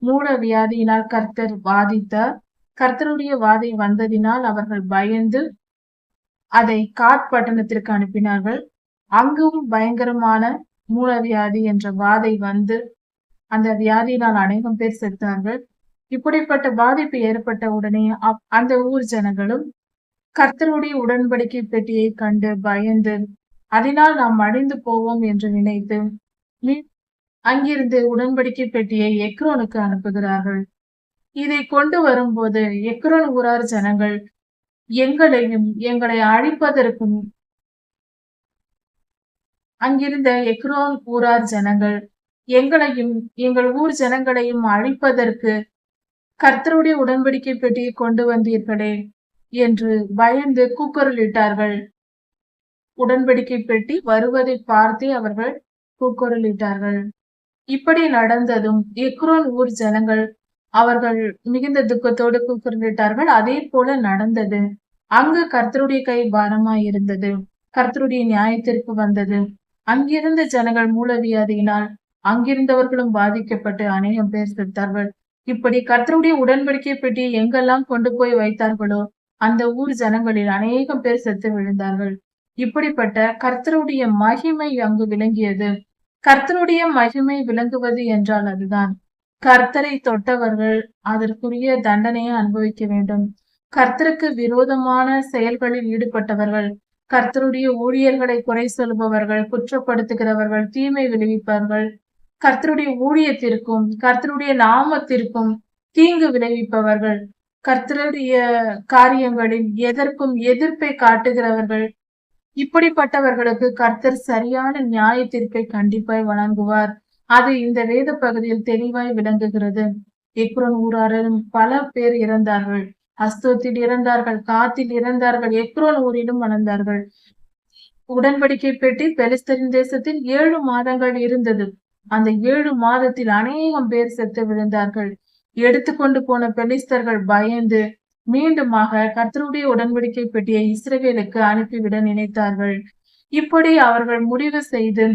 மூல வியாதியினால் கர்த்தர் வாதித்தார். கர்த்தருடைய வாதை வந்ததினால் அவர்கள் பயந்து அதை காத் பட்டணத்திற்கு அனுப்பினார்கள். அங்கும் பயங்கரமான மூல வியாதி என்ற வாதை வந்து அந்த வியாதியினால் அநேகம் பேர் செத்தார்கள். இப்படிப்பட்ட பாதிப்பு ஏற்பட்ட உடனே அந்த ஊர் ஜனங்களும் கர்த்தருடைய உடன்படிக்கை பெட்டியை கண்டு பயந்து அதனால் நாம் அழிந்து போவோம் என்று நினைத்து அங்கிருந்து உடன்படிக்கை பெட்டியை எக்ரோனுக்கு அனுப்புகிறார்கள். இதை கொண்டு வரும்போது எக்ரோன் ஊரார் ஜனங்கள் எங்களையும் எங்களை அழிப்பதற்கும், அங்கிருந்த எக்ரோன் ஊரார் ஜனங்கள் எங்களையும் எங்கள் ஊர் ஜனங்களையும் அழிப்பதற்கு கர்த்தருடைய உடன்படிக்கை பெட்டியை கொண்டு வந்தீர்களே என்று பயந்து கூக்குரலிட்டார்கள். உடன்படிக்கை பெட்டி வருவதை பார்த்தே அவர்கள் கூக்குரலிட்டார்கள். இப்படி நடந்ததும் எக்ரோன் ஊர் ஜனங்கள் அவர்கள் மிகுந்த துக்கத்தோடு கூக்குரலிட்டார்கள். அதே போல நடந்தது. அங்கு கர்த்தருடைய கை பாரமாய் இருந்தது. கர்த்தருடைய நியாயத்திற்கு வந்தது. அங்கிருந்த ஜனங்கள் மூலவியாதியினால் அங்கிருந்தவர்களும் பாதிக்கப்பட்டு அநேகம் பேர் செத்தார்கள். இப்படி கர்த்தருடைய உடன்படிக்கை பெட்டி எங்கெல்லாம் கொண்டு போய் வைத்தார்களோ அந்த ஊர் ஜனங்களில் அநேகம் பேர் செத்து விழுந்தார்கள். இப்படிப்பட்ட கர்த்தருடைய மகிமை அங்கு விளங்கியது. கர்த்தருடைய மகிமை விளங்குவது என்றால் அதுதான் கர்த்தரை தொட்டவர்கள் அதற்குரிய தண்டனையை அனுபவிக்க வேண்டும். கர்த்தருக்கு விரோதமான செயல்களில் ஈடுபட்டவர்கள், கர்த்தருடைய ஊழியர்களை குறை சொல்பவர்கள், குற்றப்படுத்துகிறவர்கள், தீமை விளைவிப்பவர்கள், கர்த்தருடைய ஊழியத்திற்கும் கர்த்தருடைய நாமத்திற்கும் தீங்கு விளைவிப்பவர்கள், கர்த்தருடைய காரியங்களில் எதற்கும் எதிர்ப்பை காட்டுகிறவர்கள், இப்படிப்பட்டவர்களுக்கு கர்த்தர் சரியான நியாய தீர்ப்பை கண்டிப்பாய் வழங்குவார். அது இந்த வேத பகுதியில் தெளிவாய் விளங்குகிறது. எக்ரோன் ஊராரிலும் பல பேர் இறந்தார்கள். அஸ்தோத்தில் இறந்தார்கள், காத்தில் இறந்தார்கள், எக்ரோன் ஊரிலும் வளர்ந்தார்கள். உடன்படிக்கை பெட்டி பெலிஸ்தரின் தேசத்தில் 7 மாதங்கள் இருந்தது. அந்த 7 மாதத்தில் அநேகம் பேர் செத்து விழுந்தார்கள். எடுத்துக்கொண்டு போன பெலிஸ்தர்கள் பயந்து மீண்டுமாக கர்த்தருடைய உடன்படிக்கை பெட்டியை இஸ்ரவேலுக்கு அனுப்பிவிட நினைத்தார்கள். இப்படி அவர்கள் முடிவு செய்து,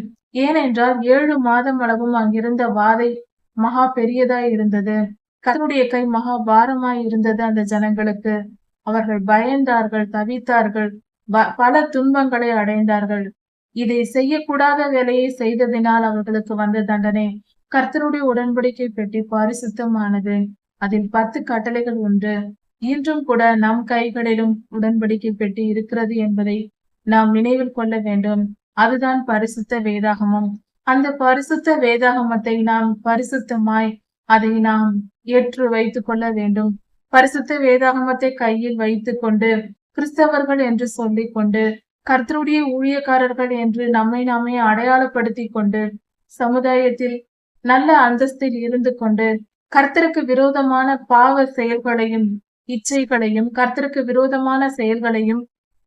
ஏனென்றால் 7 மாதம் அளவும் அங்கிருந்த வாதை மகா பெரியதாய் இருந்தது. கர்த்தருடைய கை மகா பாரமாய் இருந்தது அந்த ஜனங்களுக்கு. அவர்கள் பயந்தார்கள், தவித்தார்கள், பல துன்பங்களை அடைந்தார்கள். இதை செய்யக்கூடாத வேலையை செய்ததினால் அவர்களுக்கு வந்த தண்டனை. கர்த்தருடைய உடன்படிக்கை பெட்டி பரிசுத்தமானது. அதில் 10 கட்டளைகள் உண்டு. இன்றும் கூட நம் கைகளிலும் உடன்படிக்கை பெட்டி இருக்கிறது என்பதை நாம் நினைவில் கொள்ள வேண்டும். அதுதான் பரிசுத்த வேதாகமம். அந்த பரிசுத்த வேதாகமத்தை நாம் பரிசுத்தமாய் அதை நாம் ஏற்று வைத்துக் கொள்ள வேண்டும். பரிசுத்த வேதாகமத்தை கையில் வைத்துக் கொண்டு கிறிஸ்தவர்கள் என்று சொல்லிக் கொண்டு கர்த்தருடைய ஊழியக்காரர்கள் என்று நம்மை நாமே அடையாளப்படுத்தி கொண்டு சமுதாயத்தில் நல்ல அந்தஸ்தில் இருந்து கொண்டு கர்த்தருக்கு விரோதமான பாவ செயல்களையும் இச்சைகளையும் கர்த்தருக்கு விரோதமான செயல்களையும்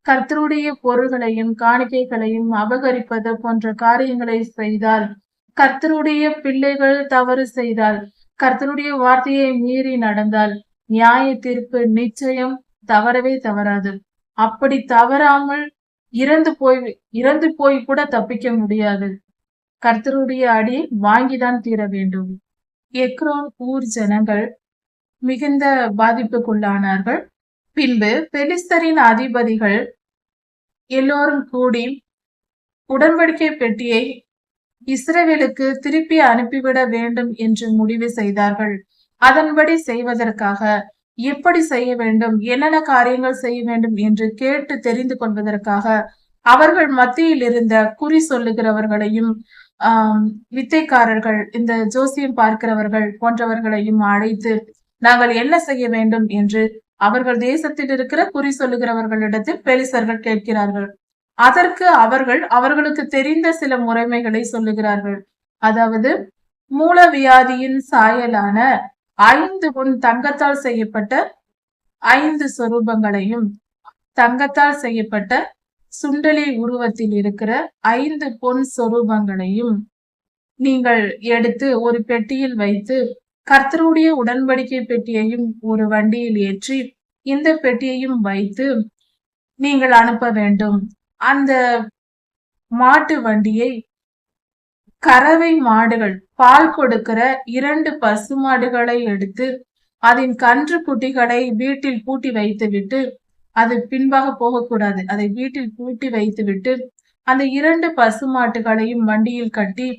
கர்த்தருடைய பொருள்களையும் காணிக்கைகளையும் அபகரிப்பது போன்ற காரியங்களை செய்தால், கர்த்தருடைய பிள்ளைகள் தவறு செய்தால், கர்த்தருடைய வார்த்தையை மீறி நடந்தால் நியாய தீர்ப்பு நிச்சயம் தவறவே தவறாது. அப்படி தவறாமல் இறந்து போய் கூட தப்பிக்க முடியாது. கர்த்தருடைய அடி வாங்கிதான் தீர வேண்டும். எக்ரோன் ஊர் ஜனங்கள் மிகுந்த பாதிப்புக்குள்ளானார்கள். பின்பு பெலிஸ்தரின் அதிபதிகள் எல்லோரும் கூடி உடன்படிக்கை பெட்டியை இஸ்ரவேலுக்கு திருப்பி அனுப்பிவிட வேண்டும் என்று முடிவு செய்தார்கள். அதன்படி செய்வதற்காக எப்படி செய்ய வேண்டும், என்னென்ன காரியங்கள் செய்ய வேண்டும் என்று கேட்டு தெரிந்து கொள்வதற்காக அவர்கள் மத்தியில் இருந்த குறி சொல்லுகிறவர்களையும் வித்தைக்காரர்கள், இந்த ஜோசியம் பார்க்கிறவர்கள் போன்றவர்களையும் அழைத்து நாங்கள் என்ன செய்ய வேண்டும் என்று அவர்கள் தேசத்தில் இருக்கிற குறி சொல்லுகிறவர்களிடத்தில் பெலிஸ்தர்கள் கேட்கிறார்கள். அதற்கு அவர்களுக்கு தெரிந்த சில முறைமைகளை சொல்லுகிறார்கள். அதாவது மூலவியாதியின் சாயலான 5 பொன் தங்கத்தால் செய்யப்பட்ட 5 சொரூபங்களையும், தங்கத்தால் செய்யப்பட்ட சுண்டலி உருவத்தில் இருக்கிற 5 பொன் சொரூபங்களையும் நீங்கள் எடுத்து ஒரு பெட்டியில் வைத்து கர்த்தருடைய உடன்படிக்கை பெட்டியையும் ஒரு வண்டியில் ஏற்றி இந்த பெட்டியையும் வைத்து நீங்கள் அனுப்ப வேண்டும். அந்த மாட்டு வண்டியை கறவை மாடுகள், பால் கொடுக்கிற 2 பசு மாடுகளை எடுத்து அதன் கன்று குட்டிகளை வீட்டில் பூட்டி வைத்துவிட்டு, அது பின்பாக போகக்கூடாது, அதை வீட்டில் பூட்டி வைத்துவிட்டு அந்த 2 பசு மாட்டுகளையும் வண்டியில் கட்டி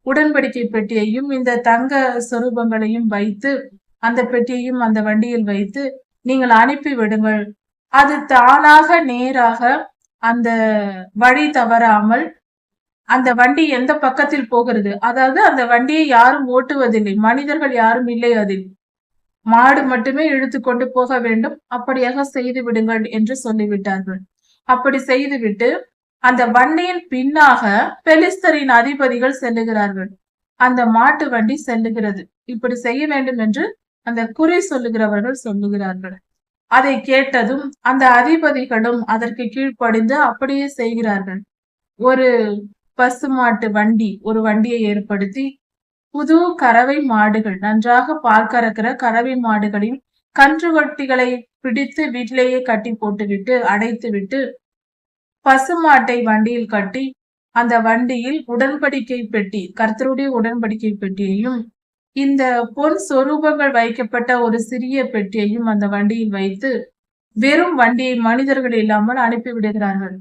உடன்படிக்கை பெட்டியையும் இந்த தங்க சொரூபங்களையும் வைத்து அந்த பெட்டியையும் அந்த வண்டியில் வைத்து நீங்கள் அனுப்பி விடுங்கள். அது தானாக நேராக அந்த வழி தவறாமல் அந்த வண்டி எந்த பக்கத்தில் போகிறது, அதாவது அந்த வண்டியை யாரும் ஓட்டுவதில்லை, மனிதர்கள் யாரும் இல்லை, அதில் மாடு மட்டுமே இழுத்து கொண்டு போக வேண்டும். அப்படியாக செய்து விடுங்கள் என்று சொல்லிவிட்டார்கள். அப்படி செய்துவிட்டு அந்த வண்டியின் பின்னாக பெலிஸ்தரின் அதிபதிகள் செல்லுகிறார்கள். அந்த மாட்டு வண்டி செல்லுகிறது. இப்படி செய்ய வேண்டும் என்று அந்த குறி சொல்லுகிறவர்கள் சொல்லுகிறார்கள். அதை கேட்டதும் அந்த அதிபதிகளும் அதற்கு கீழ்ப்படிந்து அப்படியே செய்கிறார்கள். ஒரு பசுமாட்டு வண்டி, ஒரு வண்டியை ஏற்படுத்தி புது கறவை மாடுகள், நன்றாக பால் கறக்கிற கறவை மாடுகளின் கன்றுவட்டிகளை பிடித்து வீட்டிலேயே கட்டி போட்டுவிட்டு அடைத்து விட்டு பசுமாட்டை வண்டியில் கட்டி அந்த வண்டியில் உடன்படிக்கை பெட்டி, கர்த்தருடைய உடன்படிக்கை பெட்டியையும் இந்த பொன் சொரூபங்கள் வைக்கப்பட்ட ஒரு சிறிய பெட்டியையும் அந்த வண்டியில் வைத்து வெறும் வண்டியை மனிதர்கள் இல்லாமல் அனுப்பிவிடுகிறார்கள்.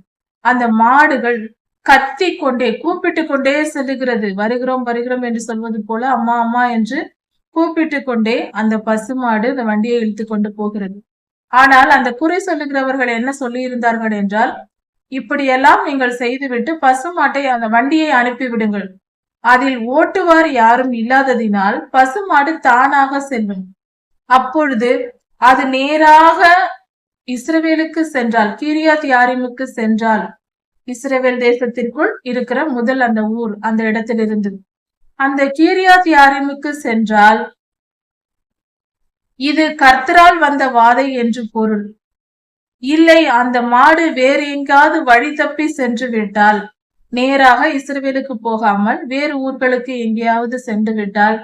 அந்த மாடுகள் கத்தி கொண்டே கூப்பிட்டு கொண்டே செல்லுகிறது. வருகிறோம் வருகிறோம் என்று சொல்வது போல அம்மா அம்மா என்று கூப்பிட்டு கொண்டே அந்த பசுமாடு அந்த வண்டியை இழுத்து கொண்டு போகிறது. ஆனால் அந்த குறி சொல்லுகிறவர்கள் என்ன சொல்லி இருந்தார்கள் என்றால், இப்படியெல்லாம் நீங்கள் செய்துவிட்டு பசுமாட்டை அந்த வண்டியை அனுப்பிவிடுங்கள். அதில் ஓட்டுவார் யாரும் இல்லாததினால் பசுமாடு தானாக செல்லும். அப்பொழுது அது நேராக இஸ்ரவேலுக்கு சென்றால், கீரியாத் யாரிமுக்கு சென்றால், இஸ்ரவேல் தேசத்திற்குள் இருக்கிற முதல் அந்த ஊர் அந்த இடத்தில் இருந்து அந்த கீரியாத் யாரிமுக்கு சென்றால் இது கர்த்தரால் வந்த வாதை என்று பொருள். இல்லை, அந்த மாடு வேறு எங்காவது வழி தப்பி சென்று விட்டால், நேராக இஸ்ரவேலுக்கு போகாமல் வேறு ஊர்களுக்கு எங்கேயாவது சென்று விட்டால்,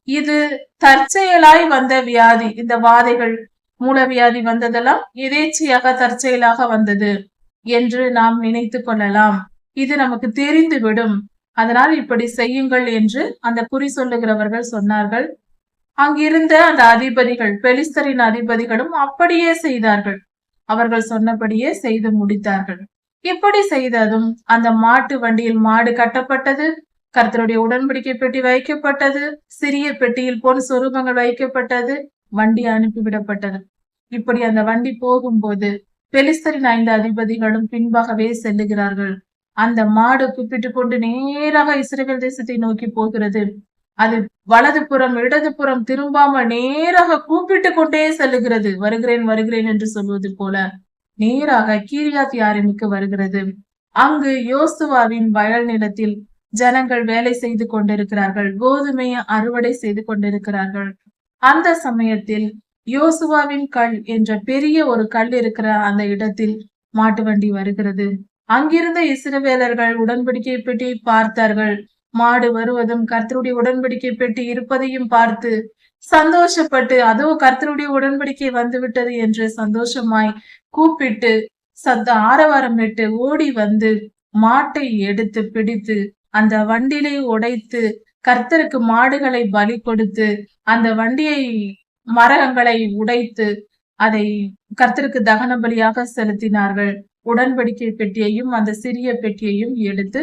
இது தற்செயலாய் வந்த வியாதி. இந்த வாதைகள் மூலவியாதி வந்ததெல்லாம் எதேச்சையாக தற்செயலாக வந்தது என்று நாம் நினைத்து கொள்ளலாம். இது நமக்கு தெரிந்துவிடும். அதனால் இப்படி செய்யுங்கள் என்று அந்த குறி சொல்லுகிறவர்கள் சொன்னார்கள். அங்கிருந்த அந்த அதிபதிகள், பெலிஸ்தரின் அதிபதிகளும் அப்படியே செய்தார்கள். அவர்கள் சொன்னபடியே செய்து முடித்தார்கள். இப்படி செய்ததும் அந்த மாட்டு வண்டியில் மாடு கட்டப்பட்டது, கர்த்தருடைய உடன்படிக்கை பெட்டி வைக்கப்பட்டது, சிறிய பெட்டியில் பொன் சொரூபங்கள் வைக்கப்பட்டது, வண்டி அனுப்பிவிடப்பட்டது. இப்படி அந்த வண்டி போகும்போது பெலிஸ்தரின் 5 அதிபதிகளும் பின்பாகவே செல்லுகிறார்கள். அந்த மாடு கூப்பிட்டு கொண்டு நேராக இஸ்ரவேல் தேசத்தை நோக்கி போகிறது. அது வலது புறம் இடது புறம் திரும்பாமல் நேராக கூப்பிட்டு கொண்டே செல்லுகிறது. வருகிறேன் வருகிறேன் என்று சொல்வது போல நேராக கீரியாத் யாரிமுக்கு வருகிறது. அங்கு யோசுவாவின் வயல் நிலத்தில் ஜனங்கள் வேலை செய்து கொண்டிருக்கிறார்கள். கோதுமையை அறுவடை செய்து கொண்டிருக்கிறார்கள். அந்த சமயத்தில் யோசுவாவின் கல் என்ற பெரிய ஒரு கல் இருக்கிற அந்த இடத்தில் மாட்டு வண்டி வருகிறது. அங்கிருந்த இஸ்ரவேலர்கள் உடன்படிக்கை பெட்டி பார்த்தார்கள். மாடு வருவதும் கர்த்தருடைய உடன்படிக்கை பெட்டி இருப்பதையும் பார்த்து சந்தோஷப்பட்டு, அதோ கர்த்தருடைய உடன்படிக்கை வந்து விட்டது என்று சந்தோஷமாய் கூப்பிட்டு ஆரவாரமிட்டு ஓடி வந்து மாட்டை எடுத்து பிடித்து அந்த வண்டியை உடைத்து கர்த்தருக்கு மாடுகளை பலி கொடுத்து அந்த வண்டியை மரங்களை உடைத்து அதை கர்த்தருக்கு தகன பலியாக செலுத்தினார்கள். உடன்படிக்கை பெட்டியையும் அந்த சிறிய பெட்டியையும் எடுத்து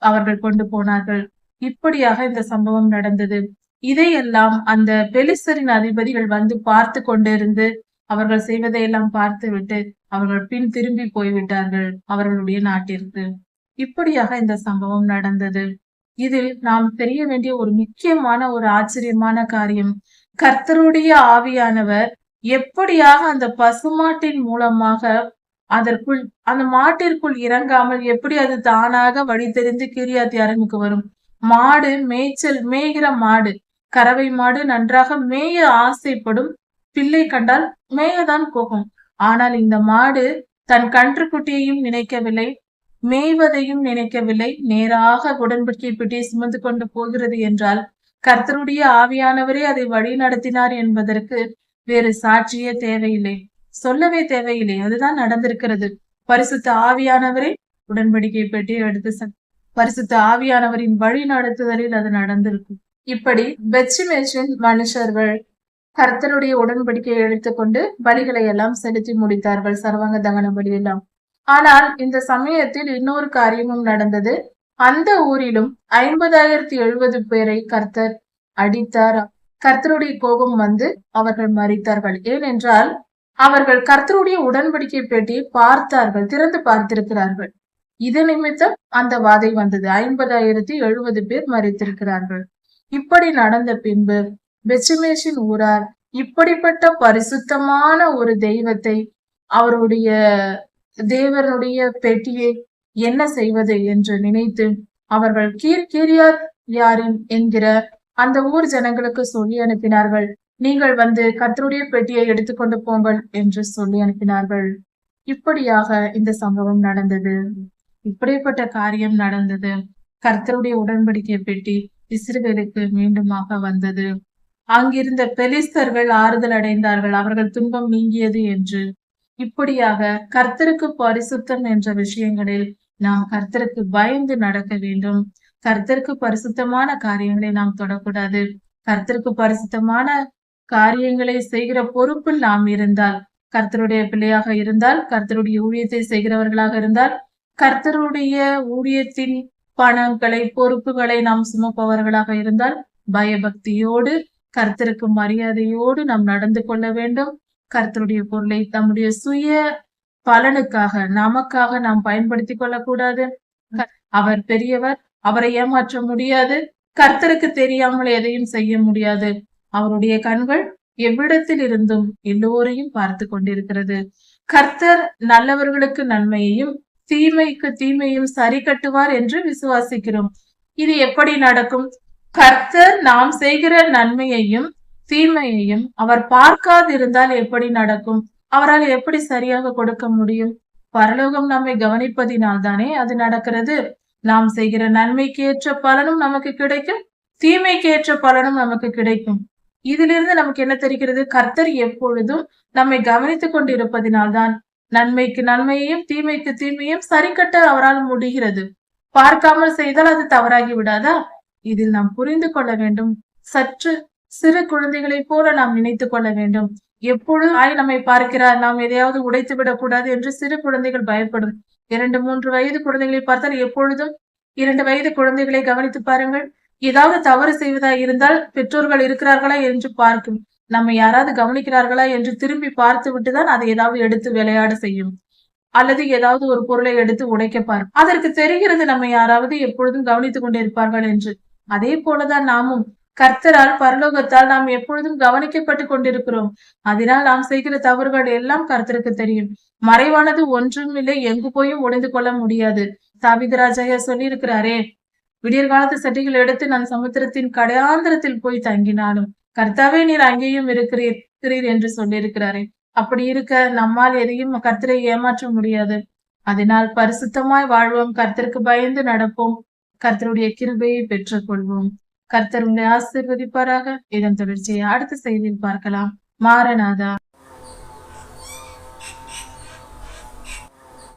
அவர்கள் கொண்டு போனார்கள். இப்படியாக இந்த சம்பவம் நடந்தது. இதையெல்லாம் அந்த பெலிஸ்தரின் அதிபதிகள் வந்து பார்த்து கொண்டிருந்து அவர்கள் செய்வதையெல்லாம் பார்த்து விட்டு அவர்கள் பின் திரும்பி போய்விட்டார்கள் அவர்களுடைய நாட்டிற்கு. இப்படியாக இந்த சம்பவம் நடந்தது. இதில் நாம் தெரிய வேண்டிய ஒரு முக்கியமான ஒரு ஆச்சரியமான காரியம், கர்த்தருடைய ஆவியானவர் எப்படியாக அந்த பசுமாட்டின் மூலமாக அதற்குள் அந்த மாட்டிற்குள் இறங்காமல் எப்படி அது தானாக வழி தெரிந்து கீரியாத் யாரிமுக்கு வரும். மாடு மேய்கிற மாடு, கறவை மாடு நன்றாக மேய ஆசைப்படும். பிள்ளை கண்டால் மேயதான் போகும். ஆனால் இந்த மாடு தன் கன்றுக்குட்டியையும் நினைக்கவில்லை, மேய்வதையும் நினைக்கவில்லை. நேராக உடன்படிக்கை பெட்டியை சுமந்து கொண்டு போகிறது என்றால் கர்த்தருடைய ஆவியானவரே அதை வழி நடத்தினார் என்பதற்கு வேறு சாட்சியே தேவையில்லை, சொல்லவே தேவையில்லை. அதுதான் நடந்திருக்கிறது. பரிசுத்த ஆவியானவரே உடன்படிக்கை பெட்டியை எடுத்து பரிசுத்த ஆவியானவரின் வழி நடத்துதலில் அது நடந்திருக்கும். இப்படி பெத்ஷிமேஷின் மனுஷர்கள் கர்த்தருடைய உடன்படிக்கையை எடுத்துக்கொண்டு பலிகளை எல்லாம் செலுத்தி முடித்தார்கள், சர்வாங்க தகன பலி எல்லாம். ஆனால் இந்த சமயத்தில் இன்னொரு காரியமும் நடந்தது. அந்த ஊரிலும் 50,070 பேரை கர்த்தர் அடித்தார். கர்த்தருடைய கோபம் வந்து அவர்கள் மரித்தார்கள். ஏனென்றால் அவர்கள் கர்த்தருடைய உடன்படிக்கை பெட்டியை பார்த்தார்கள், திறந்து பார்த்திருக்கிறார்கள். இது நிமித்தம் அந்த வாதை வந்தது. 50,070 பேர் மரித்திருக்கிறார்கள். இப்படி நடந்த பின்பு பெத்ஷிமேஷின் ஊரார் இப்படிப்பட்ட பரிசுத்தமான ஒரு தெய்வத்தை, அவருடைய தேவனுடைய பெட்டியை என்ன செய்வது என்று நினைத்து அவர்கள் கீரியாத் யாரிம் என்கிற அந்த ஊர் ஜனங்களுக்கு சொல்லி அனுப்பினார்கள். நீங்கள் வந்து கர்த்தருடைய பெட்டியை எடுத்துக்கொண்டு போங்கள் என்று சொல்லி அனுப்பினார்கள். இப்படியாக இந்த சம்பவம் நடந்தது. இப்படிப்பட்ட காரியம் நடந்தது. கர்த்தருடைய உடன்படிக்கை பெட்டி இஸ்ரவேலுக்கு மீண்டுமாக வந்தது. அங்கிருந்த பெலிஸ்தர்கள் ஆறுதல் அடைந்தார்கள், அவர்கள் துன்பம் நீங்கியது என்று. இப்படியாக கர்த்தருக்கு பரிசுத்தம் என்ற விஷயங்களில் நாம் கர்த்தருக்கு பயந்து நடக்க வேண்டும். கர்த்தருக்கு பரிசுத்தமான காரியங்களை நாம் தொடக்கூடாது. கர்த்தருக்கு பரிசுத்தமான காரியங்களை செய்கிற பொறுப்பில் நாம் இருந்தால், கர்த்தருடைய பிள்ளையாக இருந்தால், கர்த்தருடைய ஊழியத்தை செய்கிறவர்களாக இருந்தால், கர்த்தருடைய ஊழியத்தின் பணங்களை பொறுப்புகளை நாம் சுமப்பவர்களாக இருந்தால், பயபக்தியோடு கர்த்தருக்கு மரியாதையோடு நாம் நடந்து கொள்ள வேண்டும். கர்த்தருடைய பொருளை தம்முடைய சுய பலனுக்காக நமக்காக நாம் பயன்படுத்திக் கொள்ளக்கூடாது. அவர் பெரியவர், அவரை ஏமாற்ற முடியாது. கர்த்தருக்கு தெரியாமல் எதையும் செய்ய முடியாது. அவருடைய கண்கள் எவ்விடத்தில் இருந்தும் எல்லோரையும் பார்த்து கொண்டிருக்கிறது. கர்த்தர் நல்லவர்களுக்கு நன்மையையும் தீமைக்கு தீமையும் சரி கட்டுவார் என்று விசுவாசிக்கிறோம். இது எப்படி நடக்கும்? கர்த்தர் நாம் செய்கிற நன்மையையும் தீமையையும் அவர் பார்க்காதிருந்தால் எப்படி நடக்கும்? அவரால் எப்படி சரியாக கொடுக்க முடியும்? பரலோகம் நம்மை கவனிப்பதினால் தானே அது நடக்கிறது. நாம் செய்கிற நன்மைக்கு ஏற்ற பலனும் நமக்கு கிடைக்கும், தீமைக்கு ஏற்ற பலனும் நமக்கு கிடைக்கும். இதிலிருந்து நமக்கு என்ன தெரிகிறது? கர்த்தர் எப்பொழுதும் நம்மை கவனித்துக் கொண்டிருப்பதினால்தான் நன்மைக்கு நன்மையையும் தீமைக்கு தீமையும் சரி கட்ட அவரால் முடிகிறது. பார்க்காமல் செய்தால் அது தவறாகி விடாதா? இதில் நாம் புரிந்து கொள்ள வேண்டும். சற்று சிறு குழந்தைகளைப் போல நாம் நினைத்துக் கொள்ள வேண்டும். எப்பொழுதும் நம்மை பார்க்கிறார், நாம் எதையாவது உடைத்து விடக்கூடாது என்று சிறு குழந்தைகள் பயப்படும். 2, 3 வயது குழந்தைகளை பார்த்தால் எப்பொழுதும் 2 வயது குழந்தைகளை கவனித்து பாருங்கள். ஏதாவது தவறு செய்வதா இருந்தால் பெற்றோர்கள் இருக்கிறார்களா என்று பார்க்கும். நம்ம யாராவது கவனிக்கிறார்களா என்று திரும்பி பார்த்து விட்டுதான் அதை ஏதாவது எடுத்து விளையாட செய்யும். அல்லது ஏதாவது ஒரு பொருளை எடுத்து உடைக்க பார்க்கும். அதற்கு தெரிகிறது நம்ம யாராவது எப்பொழுதும் கவனித்துக் கொண்டிருப்பார்கள் என்று. அதே போலதான் நாமும் கர்த்தரால் பரலோகத்தால் நாம் எப்பொழுதும் கவனிக்கப்பட்டு கொண்டிருக்கிறோம். அதனால் நாம் செய்கிற தவறுகள் எல்லாம் கர்த்தருக்கு தெரியும். மறைவானது ஒன்றும் இல்லை, எங்கு போயும் ஒளிந்து கொள்ள முடியாது. தாவீது ராஜா சொல்லி இருக்கிறாரே, விடியற் காலத்து சட்டிகள் எடுத்து நான் சமுத்திரத்தின் கடையாந்திரத்தில் போய் தங்கினாலும் கர்த்தாவே நீர் அங்கேயும் இருக்கிறீர் என்று சொல்லியிருக்கிறாரே. அப்படி இருக்க நம்மால் எதையும் கர்த்தரை ஏமாற்ற முடியாது. அதனால் பரிசுத்தமாய் வாழ்வோம், கர்த்தருக்கு பயந்து நடப்போம், கர்த்தருடைய கிருபையை பெற்றுக் கொள்வோம். கர்த்தர் உங்களை ஆசீர்வதிப்பாராக. இதன் தொடர்ச்சியை அடுத்த செய்தியில் பார்க்கலாம். மாரநாதா.